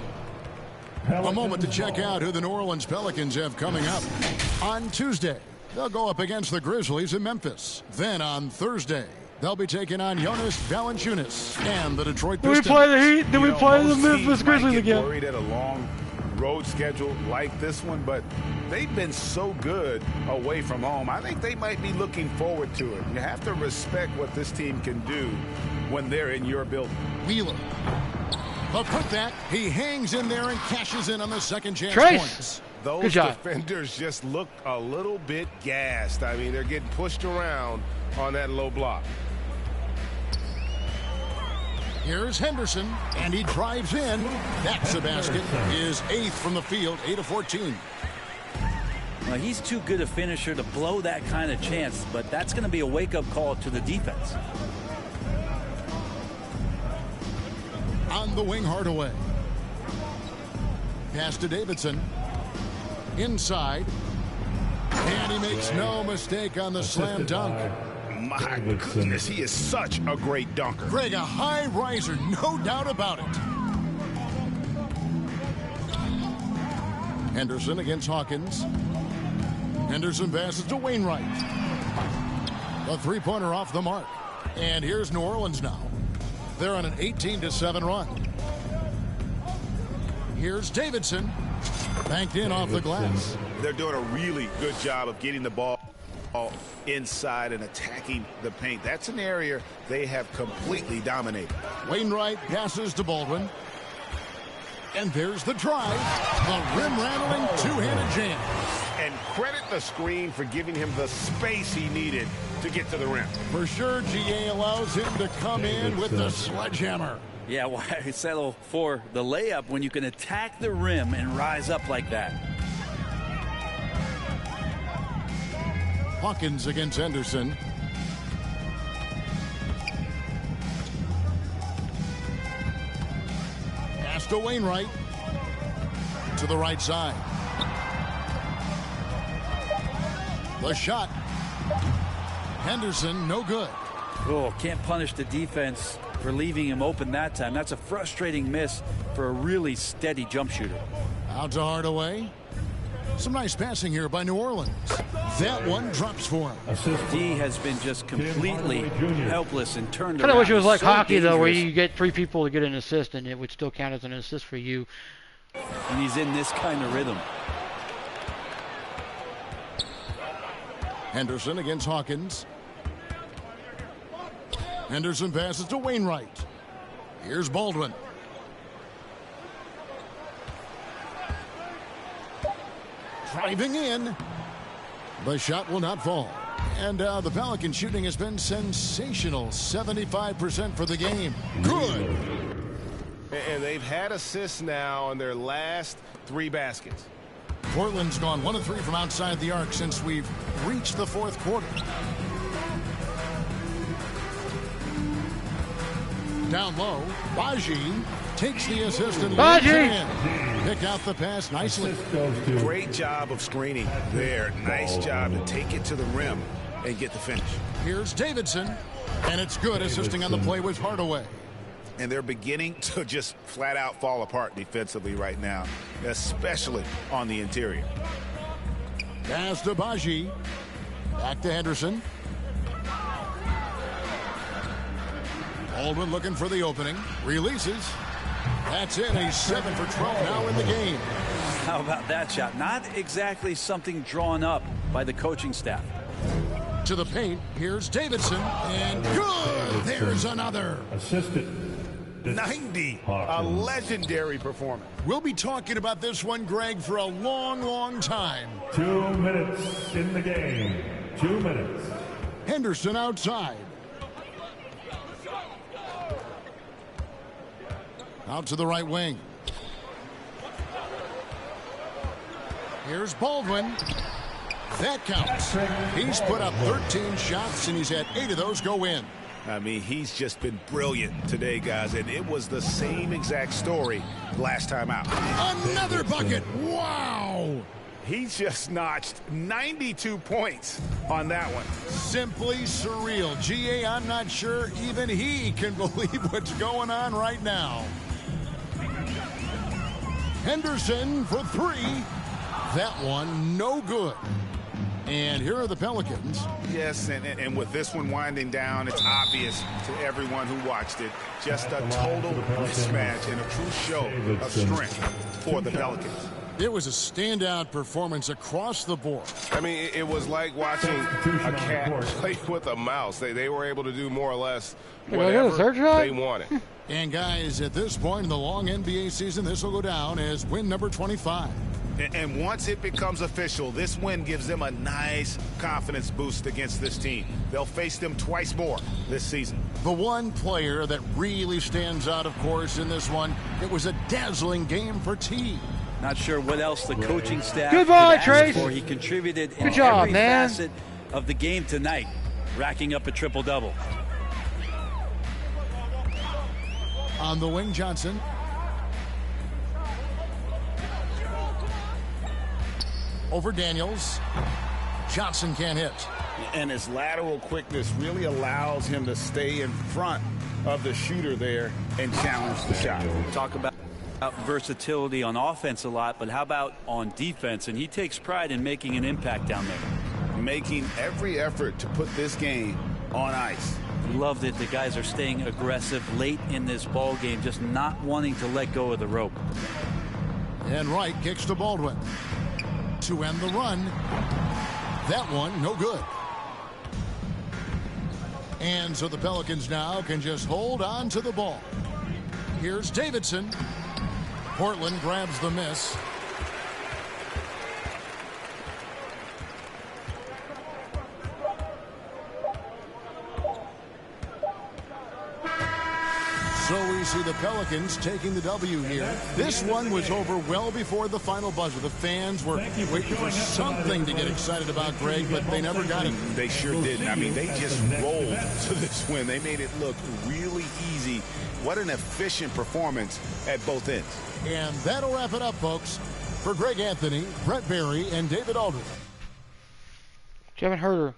[SPEAKER 2] A moment to check out who the New Orleans Pelicans have coming up. On Tuesday, they'll go up against the Grizzlies in Memphis. Then on Thursday, they'll be taking on Jonas Valanciunas and the Detroit Pistons.
[SPEAKER 1] Do we play the Heat? Do we play the Memphis Grizzlies again?
[SPEAKER 6] Worried at a long road schedule like this one, but they've been so good away from home. I think they might be looking forward to it. You have to respect what this team can do when they're in your building.
[SPEAKER 2] Wheeler. But put that, he hangs in there and cashes in on the second chance points.
[SPEAKER 6] Those defenders just look a little bit gassed. I mean, they're getting pushed around on that low block.
[SPEAKER 2] Here's Henderson, and he drives in. That's a basket. His 8th from the field, 8 of 14.
[SPEAKER 9] Well, he's too good a finisher to blow that kind of chance, but that's going to be a wake-up call to the defense.
[SPEAKER 2] On the wing, Hardaway. Pass to Davidson. Inside. And he makes no mistake on the slam dunk.
[SPEAKER 6] My goodness, he is such a great dunker.
[SPEAKER 2] Greg, a high riser, no doubt about it. Henderson against Hawkins. Henderson passes to Wainwright. A three-pointer off the mark. And here's New Orleans now. They're on an 18-7 run. Here's Davidson. Banked in off the glass.
[SPEAKER 6] They're doing a really good job of getting the ball inside and attacking the paint. That's an area they have completely dominated.
[SPEAKER 2] Wainwright passes to Baldwin. And there's the drive. The rim-rattling two-handed jam.
[SPEAKER 6] And credit the screen for giving him the space he needed to get to the rim.
[SPEAKER 2] For sure, GA allows him to come in with the sledgehammer.
[SPEAKER 9] Yeah, why settle for the layup when you can attack the rim and rise up like that?
[SPEAKER 2] Hawkins against Henderson. Pass to Wainwright. to the right side. The shot. Henderson, no good.
[SPEAKER 9] Oh, can't punish the defense for leaving him open that time. That's a frustrating miss for a really steady jump shooter.
[SPEAKER 2] Out to Hardaway. Some nice passing here by New Orleans. That one drops for him.
[SPEAKER 9] D has been just completely helpless and turned
[SPEAKER 1] I
[SPEAKER 9] around.
[SPEAKER 1] wish it was like
[SPEAKER 9] So
[SPEAKER 1] hockey, though, where
[SPEAKER 9] dangerous.
[SPEAKER 1] you get 3 people to get an assist, and it would still count as an assist for you.
[SPEAKER 9] And he's in this kind of rhythm.
[SPEAKER 2] Henderson against Hawkins. Henderson passes to Wainwright. Here's Baldwin. Driving in. The shot will not fall. And the Pelican shooting has been sensational. 75% for the game. Good.
[SPEAKER 11] And they've had assists now on their last 3 baskets.
[SPEAKER 2] Portland's gone 1 of 3 from outside the arc since we've reached the 4th quarter. Down low, Baji takes the assist and lays it in. Pick out the pass nicely.
[SPEAKER 6] Great job of screening there. Nice job to take it to the rim and get the finish.
[SPEAKER 2] Here's Davidson, and it's good. Assisting on the play was Hardaway.
[SPEAKER 6] And they're beginning to just flat out fall apart defensively right now, especially on the interior.
[SPEAKER 2] Pass to Baji. Back to Henderson. Baldwin looking for the opening. Releases. That's it. He's 7 for 12 now in the game.
[SPEAKER 9] How about that shot? Not exactly something drawn up by the coaching staff.
[SPEAKER 2] To the paint. Here's Davidson. And good. There's another.
[SPEAKER 10] Assisted.
[SPEAKER 6] 90. A legendary performance.
[SPEAKER 2] We'll be talking about this one, Greg, for a long, long time.
[SPEAKER 10] 2 minutes in the game. 2 minutes.
[SPEAKER 2] Henderson outside. Out to the right wing. Here's Baldwin. That counts. He's put up 13 shots, and he's had 8 of those go in.
[SPEAKER 6] I mean, he's just been brilliant today, guys, and it was the same exact story last time out.
[SPEAKER 2] Another bucket. Wow.
[SPEAKER 6] He just notched 92 points on that one.
[SPEAKER 2] Simply surreal. GA, I'm not sure even he can believe what's going on right now. Henderson for 3. That one no good. And here are the Pelicans.
[SPEAKER 6] Yes, and with this one winding down, it's obvious to everyone who watched it. Just a total mismatch and a true show of strength for the Pelicans.
[SPEAKER 2] It was a standout performance across the board.
[SPEAKER 11] I mean, it was like watching a cat play with a mouse. They were able to do more or less whatever they wanted.
[SPEAKER 2] And guys, at this point in the long NBA season, this will go down as win number 25.
[SPEAKER 6] And once it becomes official, this win gives them a nice confidence boost against this team. They'll face them twice more this season.
[SPEAKER 2] The one player that really stands out, of course, in this one, it was a dazzling game for T.
[SPEAKER 9] Not sure what else the coaching staff
[SPEAKER 1] Good
[SPEAKER 9] could
[SPEAKER 1] ball,
[SPEAKER 9] ask
[SPEAKER 1] Trace.
[SPEAKER 9] for. He contributed in
[SPEAKER 1] Good job,
[SPEAKER 9] every
[SPEAKER 1] man.
[SPEAKER 9] facet of the game tonight, racking up a triple-double.
[SPEAKER 2] On the wing, Johnson. Over Daniels. Johnson can't hit.
[SPEAKER 6] And his lateral quickness really allows him to stay in front of the shooter there and challenge the shot.
[SPEAKER 9] Talk about versatility on offense a lot, but how about on defense? And he takes pride in making an impact down there.
[SPEAKER 6] Making every effort to put this game on ice.
[SPEAKER 9] Love that the guys are staying aggressive late in this ball game, just not wanting to let go of the rope.
[SPEAKER 2] And Wright kicks to Baldwin to end the run. That one no good. And so the Pelicans now can just hold on to the ball. Here's Davidson. Portland grabs the miss. So we see the Pelicans taking the W here. This one was over well before the final buzzer. The fans were waiting for something to get excited about, Greg, but they never got it.
[SPEAKER 6] They sure didn't. I mean, they just rolled to this win. They made it look really easy. What an efficient performance at both ends.
[SPEAKER 2] And that'll wrap it up, folks. For Greg Anthony, Brett Berry, and David Aldridge.
[SPEAKER 1] You haven't heard her.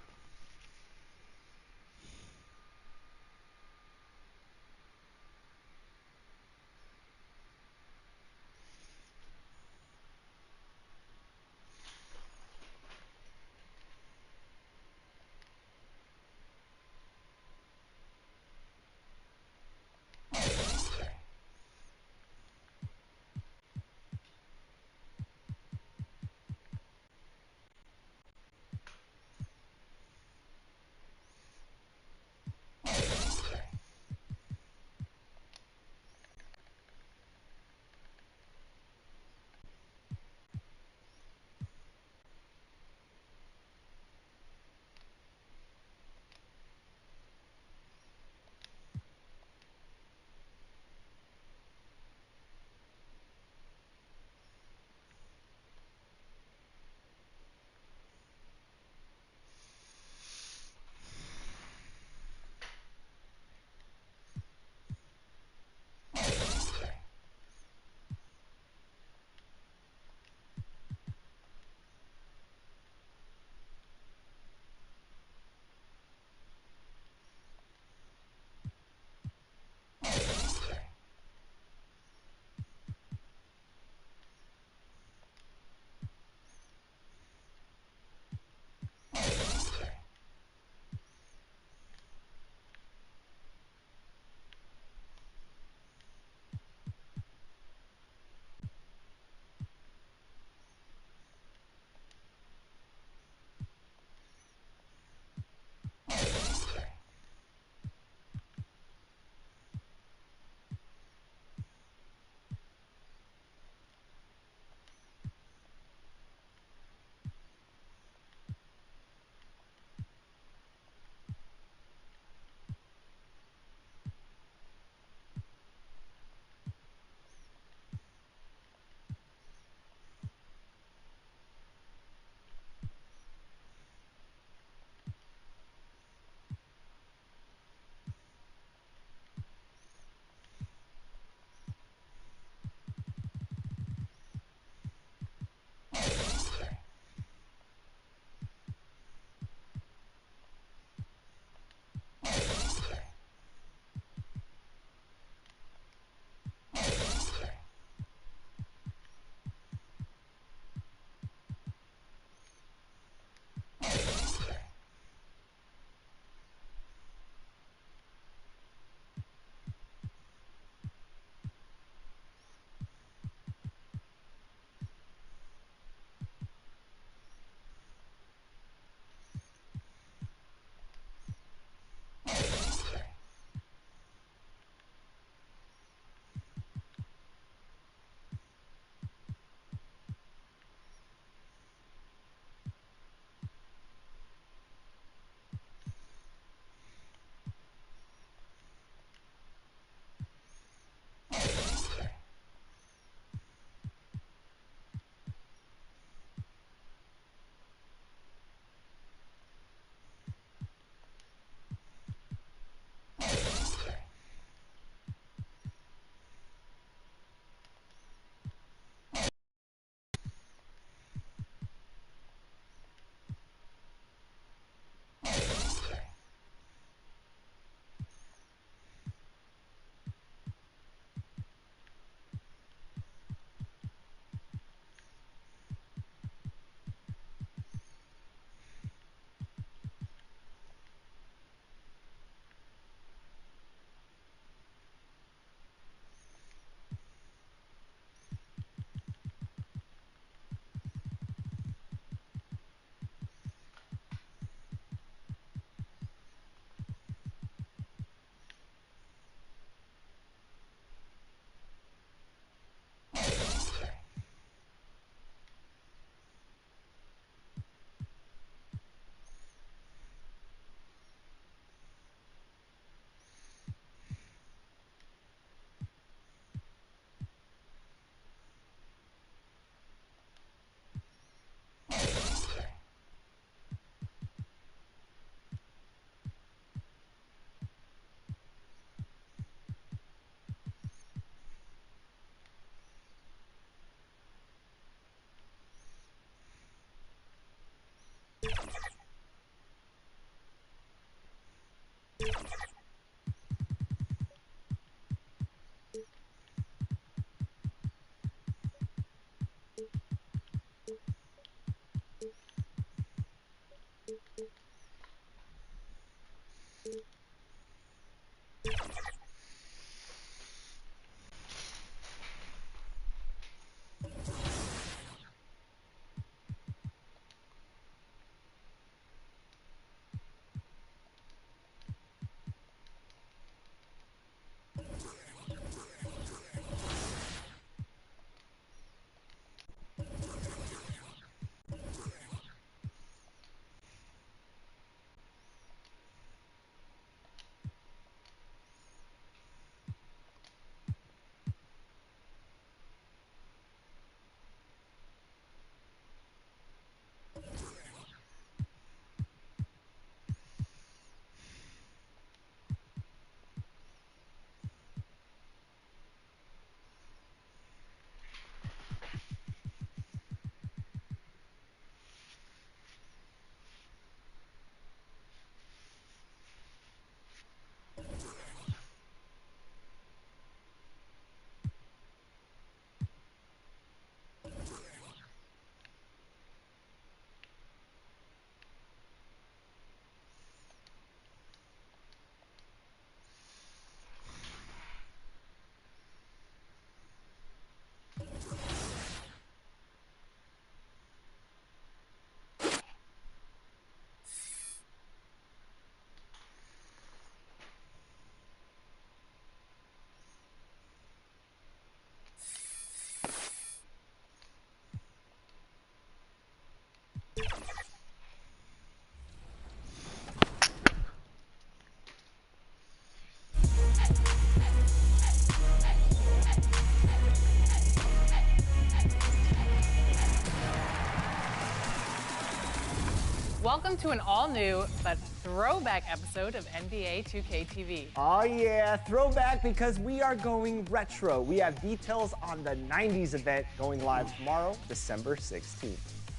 [SPEAKER 12] Welcome to an all-new but throwback episode of NBA 2K24.
[SPEAKER 13] Oh yeah, throwback because we are going retro. We have details on the 90s event going live tomorrow, December 16th.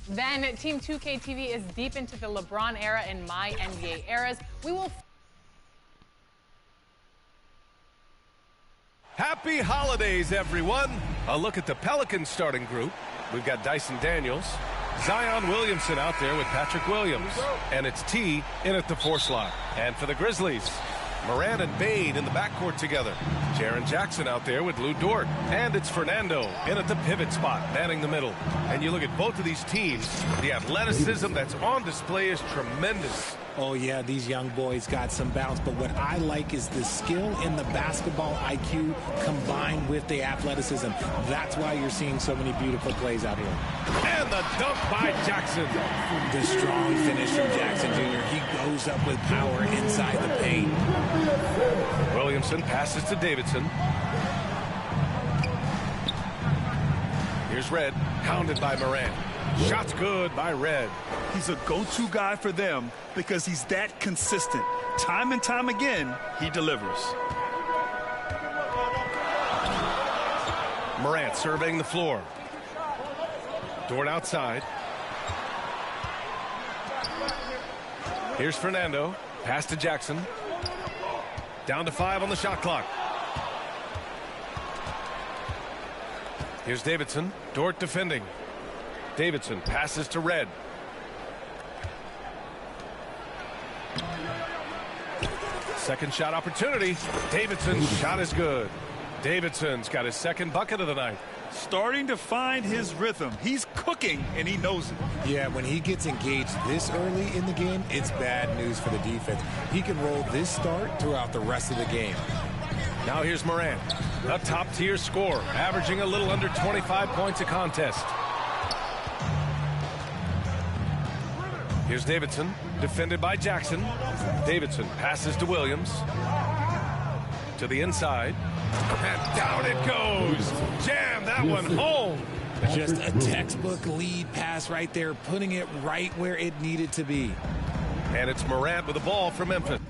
[SPEAKER 12] Then Team 2K24 is deep into the LeBron era and my NBA eras. We will...
[SPEAKER 11] Happy holidays, everyone. A look at the Pelicans starting group. We've got Dyson Daniels, Zion Williamson out there with Patrick Williams, and it's T in at the 4 slot. And for the Grizzlies, Morant and Bane in the backcourt together. Jaren Jackson out there with Lou Dort. And it's Fernando in at the pivot spot, manning the middle. And you look at both of these teams, the athleticism that's on display is tremendous.
[SPEAKER 14] Oh, yeah, these young boys got some bounce. But what I like is the skill and the basketball IQ combined with the athleticism. That's why you're seeing so many beautiful plays out here.
[SPEAKER 11] And the dunk by Jackson.
[SPEAKER 14] The strong finish from Jackson Jr. He goes up with power inside the paint.
[SPEAKER 11] Williamson passes to Davidson. Here's Red, hounded by Morant. Shot's good by Red.
[SPEAKER 15] He's a go-to guy for them because he's that consistent. Time and time again, he delivers.
[SPEAKER 11] Morant surveying the floor. Dort outside. Here's Fernando. Pass to Jackson. Down to 5 on the shot clock. Here's Davidson. Dort defending. Davidson passes to Red. Second shot opportunity. Davidson's shot is good. Davidson's got his second bucket of the night.
[SPEAKER 15] Starting to find his rhythm. He's cooking, and he knows it.
[SPEAKER 14] Yeah, when he gets engaged this early in the game, it's bad news for the defense. He can roll this start throughout the rest of the game.
[SPEAKER 11] Now here's Morant, a top-tier scorer, averaging a little under 25 points a contest. Here's Davidson, defended by Jackson. Davidson passes to Williams. To the inside. And down it goes. Jam that one home.
[SPEAKER 14] Just a textbook lead pass right there, putting it right where it needed to be.
[SPEAKER 11] And it's Morant with the ball for Memphis.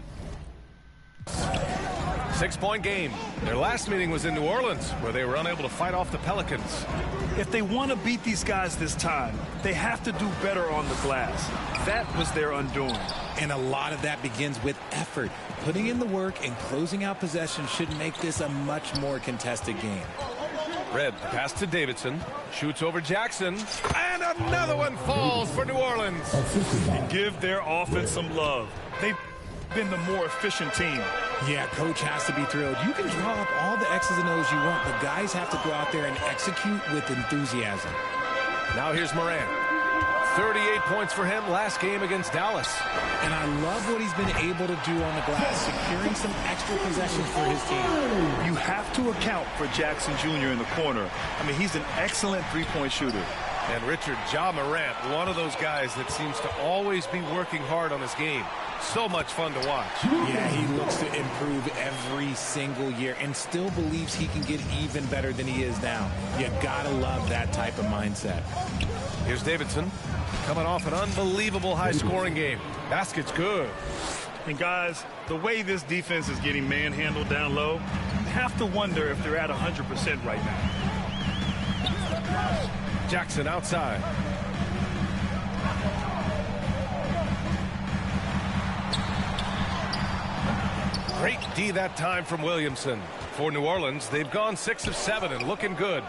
[SPEAKER 11] 6-point game. Their last meeting was in New Orleans, where they were unable to fight off the Pelicans.
[SPEAKER 15] If they want to beat these guys this time, they have to do better on the glass. That was their undoing.
[SPEAKER 14] And a lot of that begins with effort. Putting in the work and closing out possession should make this a much more contested game.
[SPEAKER 11] Red pass to Davidson. Shoots over Jackson. And another one falls for New Orleans.
[SPEAKER 15] And give their offense some love. They've been the more efficient team.
[SPEAKER 14] Yeah, coach has to be thrilled. You can draw up all the X's and O's you want, but guys have to go out there and execute with enthusiasm.
[SPEAKER 11] Now here's Morant. 38 points for him last game against Dallas.
[SPEAKER 14] And I love what he's been able to do on the glass, securing some extra possessions for his team.
[SPEAKER 15] You have to account for Jackson Jr. in the corner. I mean, he's an excellent three-point shooter.
[SPEAKER 11] And Richard, Ja Morant, one of those guys that seems to always be working hard on his game. So much fun to watch.
[SPEAKER 14] Yeah, he looks to improve every single year and still believes he can get even better than he is now. You gotta love that type of mindset.
[SPEAKER 11] Here's Davidson coming off an unbelievable high-scoring game. Basket's good.
[SPEAKER 15] And guys, the way this defense is getting manhandled down low, you have to wonder if they're at 100% right now.
[SPEAKER 11] Jackson outside. Great D that time from Williamson. For New Orleans, they've gone 6 of 7 and looking good.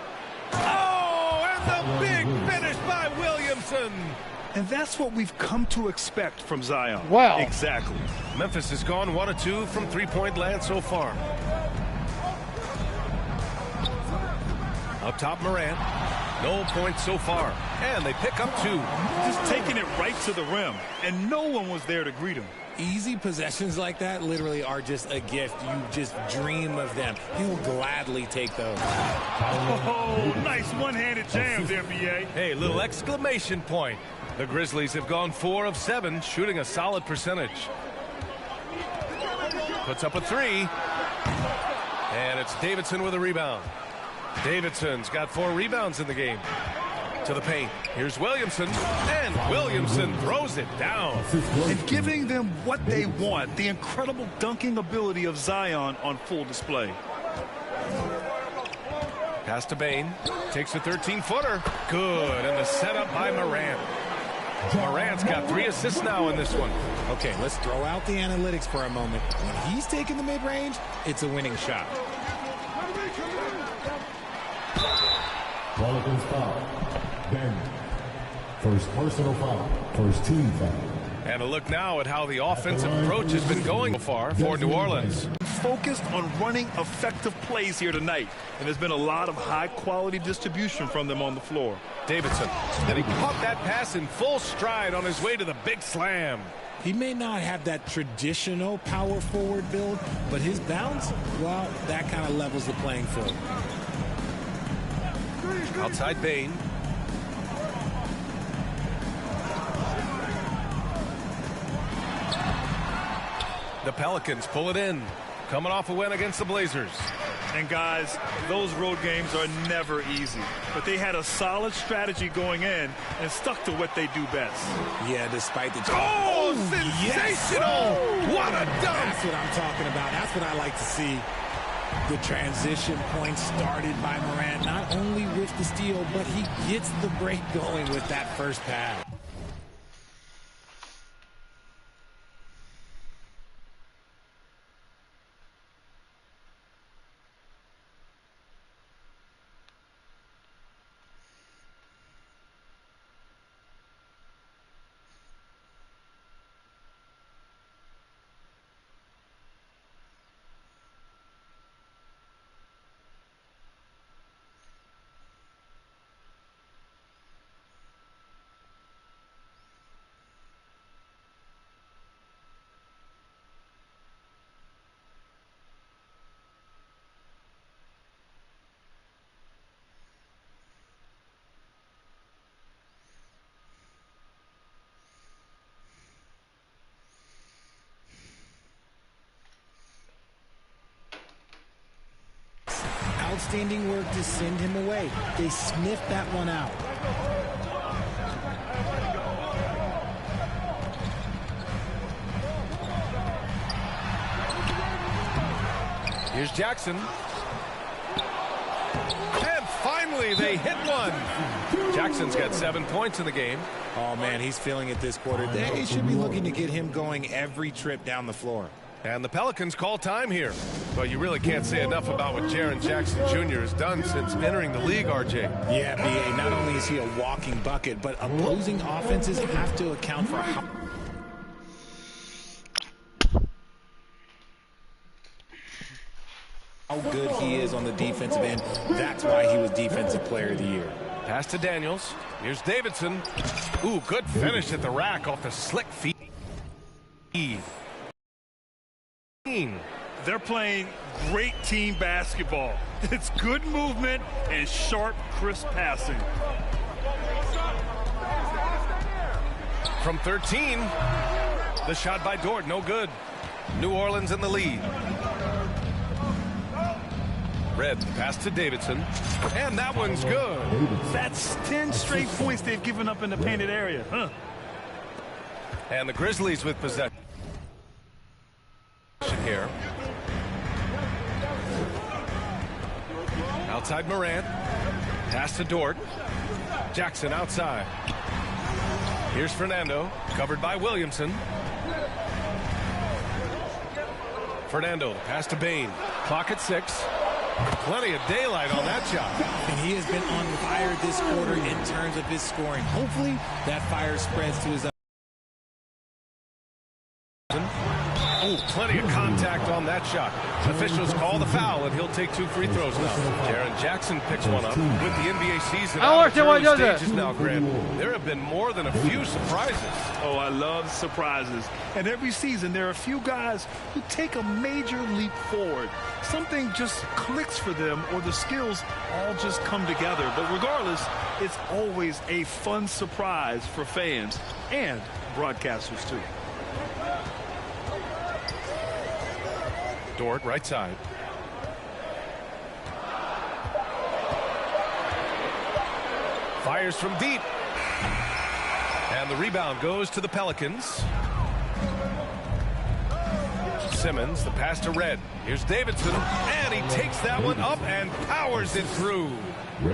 [SPEAKER 11] Oh, and the big finish by Williamson.
[SPEAKER 15] And that's what we've come to expect from Zion.
[SPEAKER 1] Wow.
[SPEAKER 15] Exactly.
[SPEAKER 11] Memphis has gone 1 of 2 from three-point land so far. Up top, Morant. No points so far. And they pick up 2.
[SPEAKER 15] Just taking it right to the rim. And no one was there to greet him.
[SPEAKER 14] Easy possessions like that literally are just a gift. You just dream of them. He will gladly take those.
[SPEAKER 15] Oh, nice one-handed jams, NBA.
[SPEAKER 11] Hey, little exclamation point. The Grizzlies have gone 4 of 7, shooting a solid percentage. Puts up a 3. And it's Davidson with a rebound. Davidson's got 4 rebounds in the game. To the paint. Here's Williamson. And Williamson throws it down.
[SPEAKER 15] And giving them what they want. The incredible dunking ability of Zion on full display.
[SPEAKER 11] Pass to Bain. Takes a 13-footer. Good. And the setup by Morant. Morant's got 3 assists now in this one.
[SPEAKER 14] Okay, let's throw out the analytics for a moment. When he's taking the mid-range, it's a winning shot.
[SPEAKER 10] Pelicans foul. Ben. First personal foul. First team foul.
[SPEAKER 11] And a look now at how the offensive approach has been going so far for New Orleans.
[SPEAKER 15] Focused on running effective plays here tonight. And there's been a lot of high-quality distribution from them on the floor.
[SPEAKER 11] Davidson. And he caught that pass in full stride on his way to the big slam.
[SPEAKER 14] He may not have that traditional power forward build, but his bounce, well, that kind of levels the playing field.
[SPEAKER 11] Outside Bain. The Pelicans pull it in. Coming off a win against the Blazers.
[SPEAKER 15] And guys, those road games are never easy. But they had a solid strategy going in and stuck to what they do best.
[SPEAKER 14] Yeah, despite the...
[SPEAKER 11] Oh, sensational! Yes. What a dunk!
[SPEAKER 14] That's what I'm talking about. That's what I like to see. The transition point started by Morant, not only with the steal, but he gets the break going with that first pass. Outstanding work to send him away. They sniffed that one out.
[SPEAKER 11] Here's Jackson. And finally they hit one. Jackson's got 7 points in the game.
[SPEAKER 14] Oh, man, he's feeling it this quarter. They should be looking to get him going every trip down the floor.
[SPEAKER 11] And the Pelicans call time here. But you really can't say enough about what Jaren Jackson Jr. has done since entering the league, RJ.
[SPEAKER 14] Yeah, B.A., not only is he a walking bucket, but opposing offenses have to account for how good he is on the defensive end. That's why he was Defensive Player of the Year.
[SPEAKER 11] Pass to Daniels. Here's Davidson. Ooh, good finish at the rack off the slick feet.
[SPEAKER 15] They're playing great team basketball. It's good movement and sharp, crisp passing.
[SPEAKER 11] From 13, the shot by Dort, no good. New Orleans in the lead. Red, pass to Davidson, and that one's good.
[SPEAKER 15] That's 10 straight points they've given up in the painted area. Huh.
[SPEAKER 11] And the Grizzlies with possession here. Outside Morant. Pass to Dort. Jackson outside. Here's Fernando, covered by Williamson. Fernando, pass to Bain. Clock at 6. Plenty of daylight on that shot.
[SPEAKER 14] And he has been on fire this quarter in terms of his scoring. Hopefully that fire spreads to his...
[SPEAKER 11] Oh, plenty of contact on that shot. Officials call the foul, and he'll take 2 free throws now. Jaren Jackson picks one up. With the NBA season out of early stages now, Grant, there have been more than a few surprises.
[SPEAKER 15] Oh, I love surprises. And every season, there are a few guys who take a major leap forward. Something just clicks for them, or the skills all just come together. But regardless, it's always a fun surprise for fans and broadcasters, too.
[SPEAKER 11] Dort, right side. Fires from deep. And the rebound goes to the Pelicans. Simmons, the pass to Red. Here's Davidson, and he takes that one up and powers it through.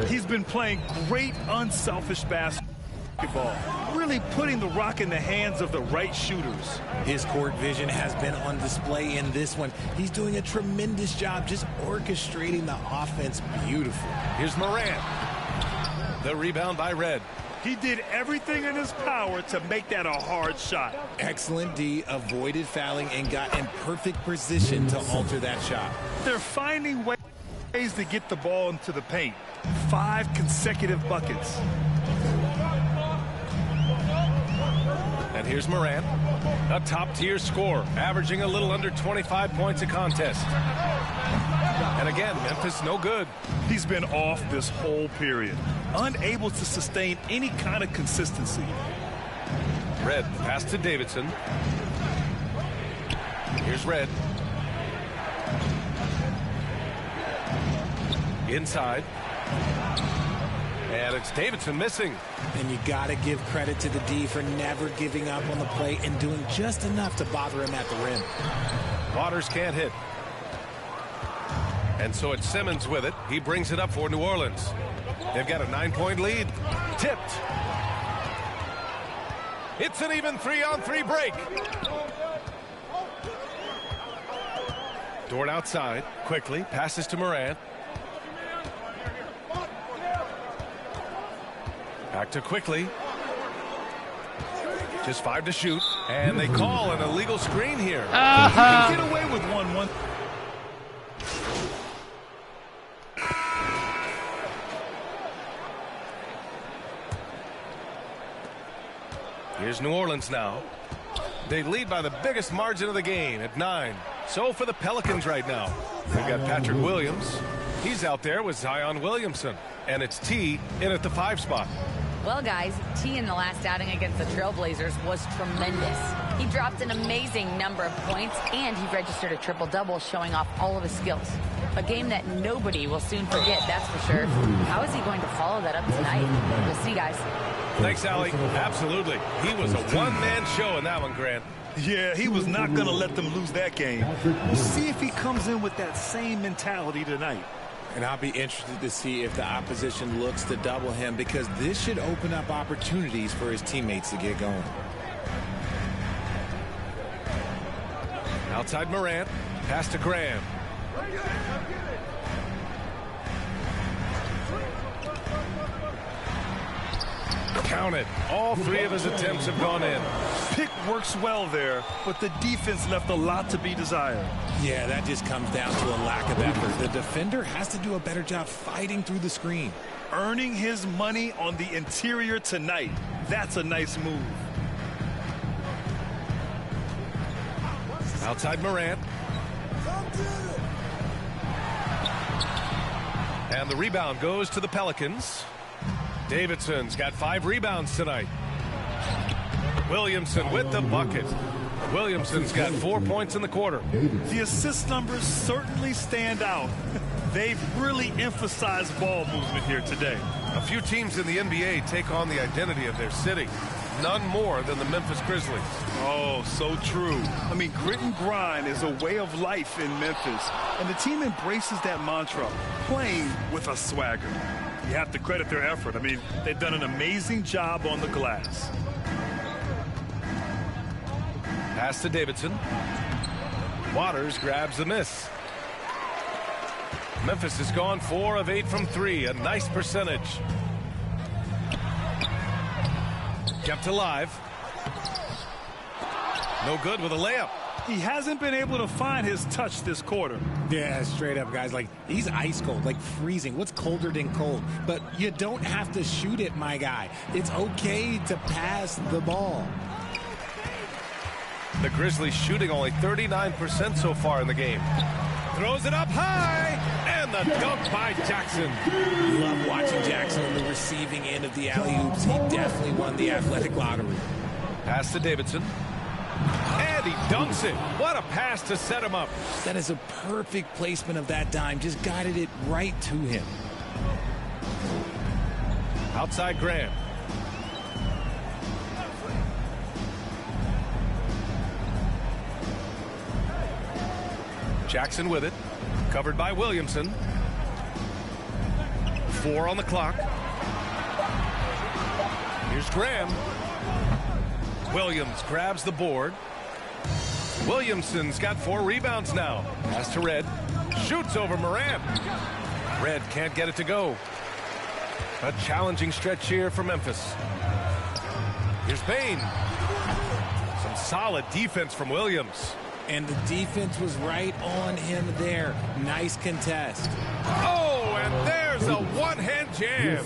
[SPEAKER 15] He's been playing great, unselfish basketball, really putting the rock in the hands of the right shooters.
[SPEAKER 14] His court vision has been on display in this one. He's doing a tremendous job just orchestrating the offense beautifully.
[SPEAKER 11] Here's Morant. The rebound by Red.
[SPEAKER 15] He did everything in his power to make that a hard shot.
[SPEAKER 14] Excellent D, avoided fouling and got in perfect position to alter that shot.
[SPEAKER 15] They're finding ways to get the ball into the paint. 5 consecutive buckets.
[SPEAKER 11] And here's Morant, a top-tier scorer, averaging a little under 25 points a contest. And again, Memphis no good.
[SPEAKER 15] He's been off this whole period, unable to sustain any kind of consistency.
[SPEAKER 11] Red, pass to Davidson. Here's Red. Inside. And it's Davidson missing.
[SPEAKER 14] And you got to give credit to the D for never giving up on the play and doing just enough to bother him at the rim.
[SPEAKER 11] Waters can't hit. And so it's Simmons with it. He brings it up for New Orleans. They've got a 9-point lead. Tipped. It's an even 3-on-3 break. Dort outside. Quickly. Passes to Morant. Back to Quickly. Just 5 to shoot. And they call an illegal screen here.
[SPEAKER 15] You can get away with 1-1.
[SPEAKER 11] Here's New Orleans now. They lead by the biggest margin of the game at 9. So for the Pelicans right now, we've got Patrick Williams. He's out there with Zion Williamson. And it's T in at the 5 spot.
[SPEAKER 16] Well, guys, T in the last outing against the Trailblazers was tremendous. He dropped an amazing number of points, and he registered a triple-double, showing off all of his skills. A game that nobody will soon forget, that's for sure. How is he going to follow that up tonight? We'll see, guys.
[SPEAKER 11] Thanks, Allie. Absolutely. He was a one-man show in that one, Grant.
[SPEAKER 15] Yeah, he was not going to let them lose that game. We'll see if he comes in with that same mentality tonight.
[SPEAKER 14] And I'll be interested to see if the opposition looks to double him, because this should open up opportunities for his teammates to get going.
[SPEAKER 11] Outside Morant. Pass to Graham. Count it. All 3 of his attempts have gone in.
[SPEAKER 15] Pick works well there, but the defense left a lot to be desired.
[SPEAKER 14] Yeah, that just comes down to a lack of effort. The defender has to do a better job fighting through the screen.
[SPEAKER 15] Earning his money on the interior tonight. That's a nice move.
[SPEAKER 11] Outside Morant. And the rebound goes to the Pelicans. Davidson's got 5 rebounds tonight. Williamson with the bucket. Williamson's got 4 points in the quarter.
[SPEAKER 15] The assist numbers certainly stand out. They've really emphasized ball movement here today.
[SPEAKER 11] A few teams in the NBA take on the identity of their city. None more than the Memphis Grizzlies.
[SPEAKER 15] Oh, so true. I mean, grit and grind is a way of life in Memphis. And the team embraces that mantra, playing with a swagger. You have to credit their effort. I mean, they've done an amazing job on the glass.
[SPEAKER 11] Pass to Davidson. Waters grabs the miss. Memphis has gone 4 of 8 from 3. A nice percentage. Kept alive. No good with a layup.
[SPEAKER 15] He hasn't been able to find his touch this quarter.
[SPEAKER 14] Yeah, straight up, guys. Like, he's ice cold, like freezing. What's colder than cold? But you don't have to shoot it, my guy. It's okay to pass the ball.
[SPEAKER 11] The Grizzlies shooting only 39% so far in the game. Throws it up high, and the dunk by Jackson.
[SPEAKER 14] Love watching Jackson on the receiving end of the alley-oops. He definitely won the athletic lottery.
[SPEAKER 11] Pass to Davidson. And he dunks it. What a pass to set him up.
[SPEAKER 14] That is a perfect placement of that dime. Just guided it right to him.
[SPEAKER 11] Outside Graham. Jackson with it. Covered by Williamson. 4 on the clock. Here's Graham. Williams grabs the board. Williamson's got 4 rebounds now. Pass to Red. Shoots over Morant. Red can't get it to go. A challenging stretch here for Memphis. Here's Bain. Some solid defense from Williams.
[SPEAKER 14] And the defense was right on him there. Nice contest.
[SPEAKER 11] Oh, and there's a one-hand jam.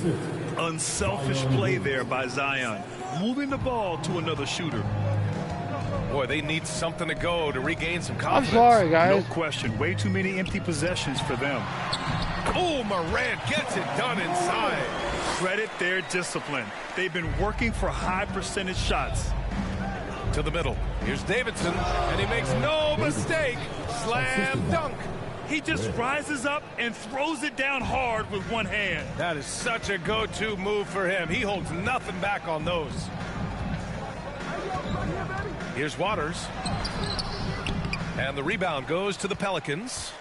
[SPEAKER 15] Unselfish play there by Zion. Moving the ball to another shooter.
[SPEAKER 11] Boy, they need something to go to regain some confidence.
[SPEAKER 1] I'm sorry, guys.
[SPEAKER 15] No question. Way too many empty possessions for them.
[SPEAKER 11] Oh, Morant gets it done inside.
[SPEAKER 15] Credit their discipline. They've been working for high percentage shots.
[SPEAKER 11] To the middle. Here's Davidson, and he makes no mistake. Slam dunk.
[SPEAKER 15] He just rises up and throws it down hard with one hand.
[SPEAKER 11] That is such a go-to move for him. He holds nothing back on those. Here's Waters. And the rebound goes to the Pelicans.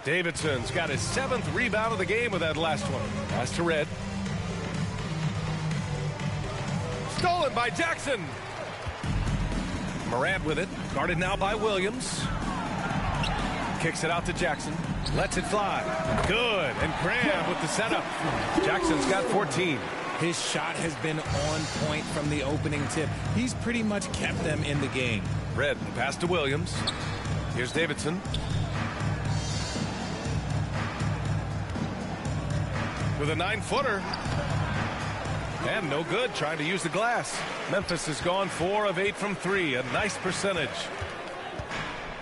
[SPEAKER 11] Davidson's got his 7th rebound of the game with that last one. Pass to Red. Stolen by Jackson. Morant with it. Guarded now by Williams. Kicks it out to Jackson. Lets it fly. Good. And Graham with the setup. Jackson's got 14.
[SPEAKER 14] His shot has been on point from the opening tip. He's pretty much kept them in the game.
[SPEAKER 11] Red, pass to Williams. Here's Davidson. With a 9-footer. And no good, trying to use the glass. Memphis has gone 4 of 8 from 3. A nice percentage.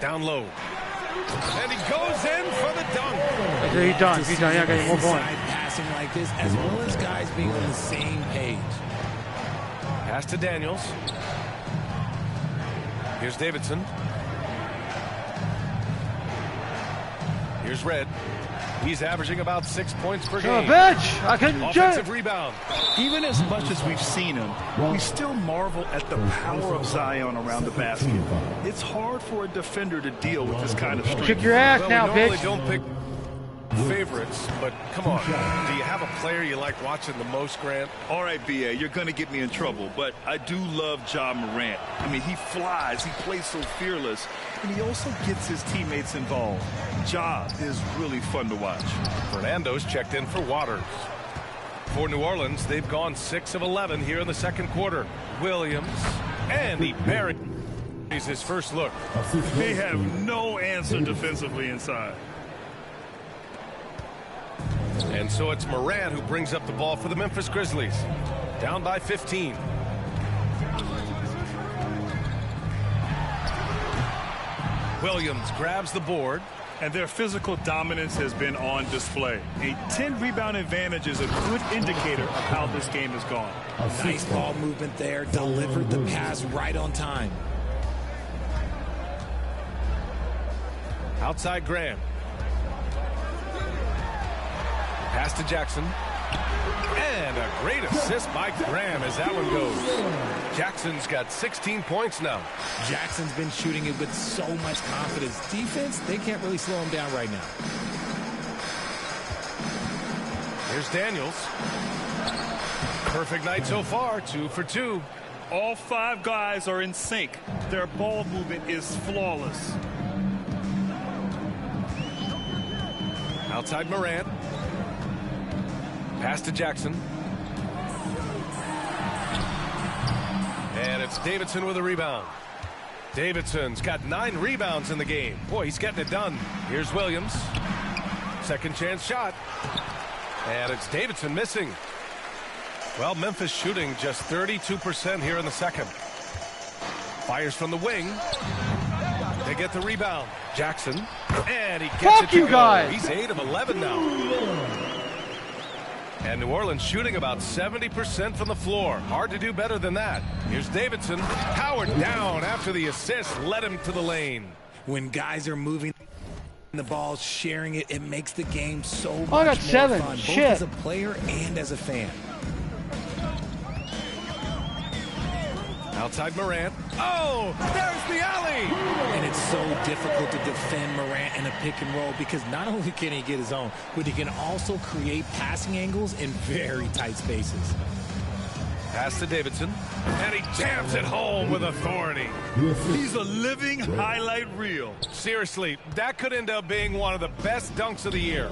[SPEAKER 11] Down low. And he goes in for the dunk.
[SPEAKER 1] He's done. He's done. Yeah, got more points.
[SPEAKER 14] Passing like this, as well as guys being on the same page.
[SPEAKER 11] Pass to Daniels. Here's Davidson. Here's Red. He's averaging about 6 points per game.
[SPEAKER 1] Bitch! I couldn't
[SPEAKER 11] Offensive rebound.
[SPEAKER 15] Even as much as we've seen him, we still marvel at the power of Zion around the basket. It's hard for a defender to deal with this kind of strength.
[SPEAKER 1] Kick your ass now,
[SPEAKER 11] we normally
[SPEAKER 1] bitch.
[SPEAKER 11] don't pick favorites, but come on. Do you have a player you like watching the most, Grant?
[SPEAKER 15] All right, B.A., you're going to get me in trouble, but I do love Ja Morant. I mean, he flies, he plays so fearless, and he also gets his teammates involved. Ja is really fun to watch.
[SPEAKER 11] Fernando's checked in for Waters. For New Orleans, they've gone 6 of 11 here in the second quarter. Williams, and he buries his first look.
[SPEAKER 15] They have no answer defensively inside.
[SPEAKER 11] And so it's Morant who brings up the ball for the Memphis Grizzlies. Down by 15. Williams grabs the board.
[SPEAKER 15] And their physical dominance has been on display. A 10-rebound advantage is a good indicator of how this game has gone.
[SPEAKER 14] Nice ball movement there. Delivered the pass right on time.
[SPEAKER 11] Outside Graham. Pass to Jackson. And a great assist by Graham as that one goes. Jackson's got 16 points now.
[SPEAKER 14] Jackson's been shooting it with so much confidence. Defense, they can't really slow him down right now.
[SPEAKER 11] Here's Daniels. Perfect night so far, 2 for 2.
[SPEAKER 15] All 5 guys are in sync. Their ball movement is flawless.
[SPEAKER 11] Outside Morant. Pass to Jackson. And it's Davidson with a rebound. Davidson's got 9 rebounds in the game. Boy, he's getting it done. Here's Williams. Second chance shot. And it's Davidson missing. Well, Memphis shooting just 32% here in the second. Fires from the wing. They get the rebound. Jackson. And he gets it to go.
[SPEAKER 1] Guys.
[SPEAKER 11] He's 8 of 11 now. And New Orleans shooting about 70% from the floor. Hard to do better than that. Here's Davidson. Powered down after the assist led him to the lane.
[SPEAKER 14] When guys are moving the ball, sharing it, it makes the game so much
[SPEAKER 1] I got
[SPEAKER 14] more
[SPEAKER 1] 7.
[SPEAKER 14] fun, both
[SPEAKER 1] Shit.
[SPEAKER 14] as a player and as a fan.
[SPEAKER 11] Outside Morant. Oh, there's the alley.
[SPEAKER 14] And it's so difficult to defend Morant in a pick and roll because not only can he get his own, but he can also create passing angles in very tight spaces.
[SPEAKER 11] Pass to Davidson, and he jams it home with authority.
[SPEAKER 15] He's a living highlight reel.
[SPEAKER 11] Seriously, that could end up being one of the best dunks of the year.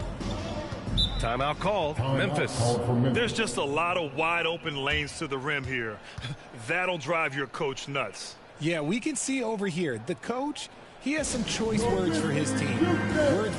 [SPEAKER 11] Timeout called. Memphis.
[SPEAKER 15] There's just a lot of wide open lanes to the rim here. That'll drive your coach nuts.
[SPEAKER 14] Yeah, we can see over here, the coach, he has some choice words for his team. Words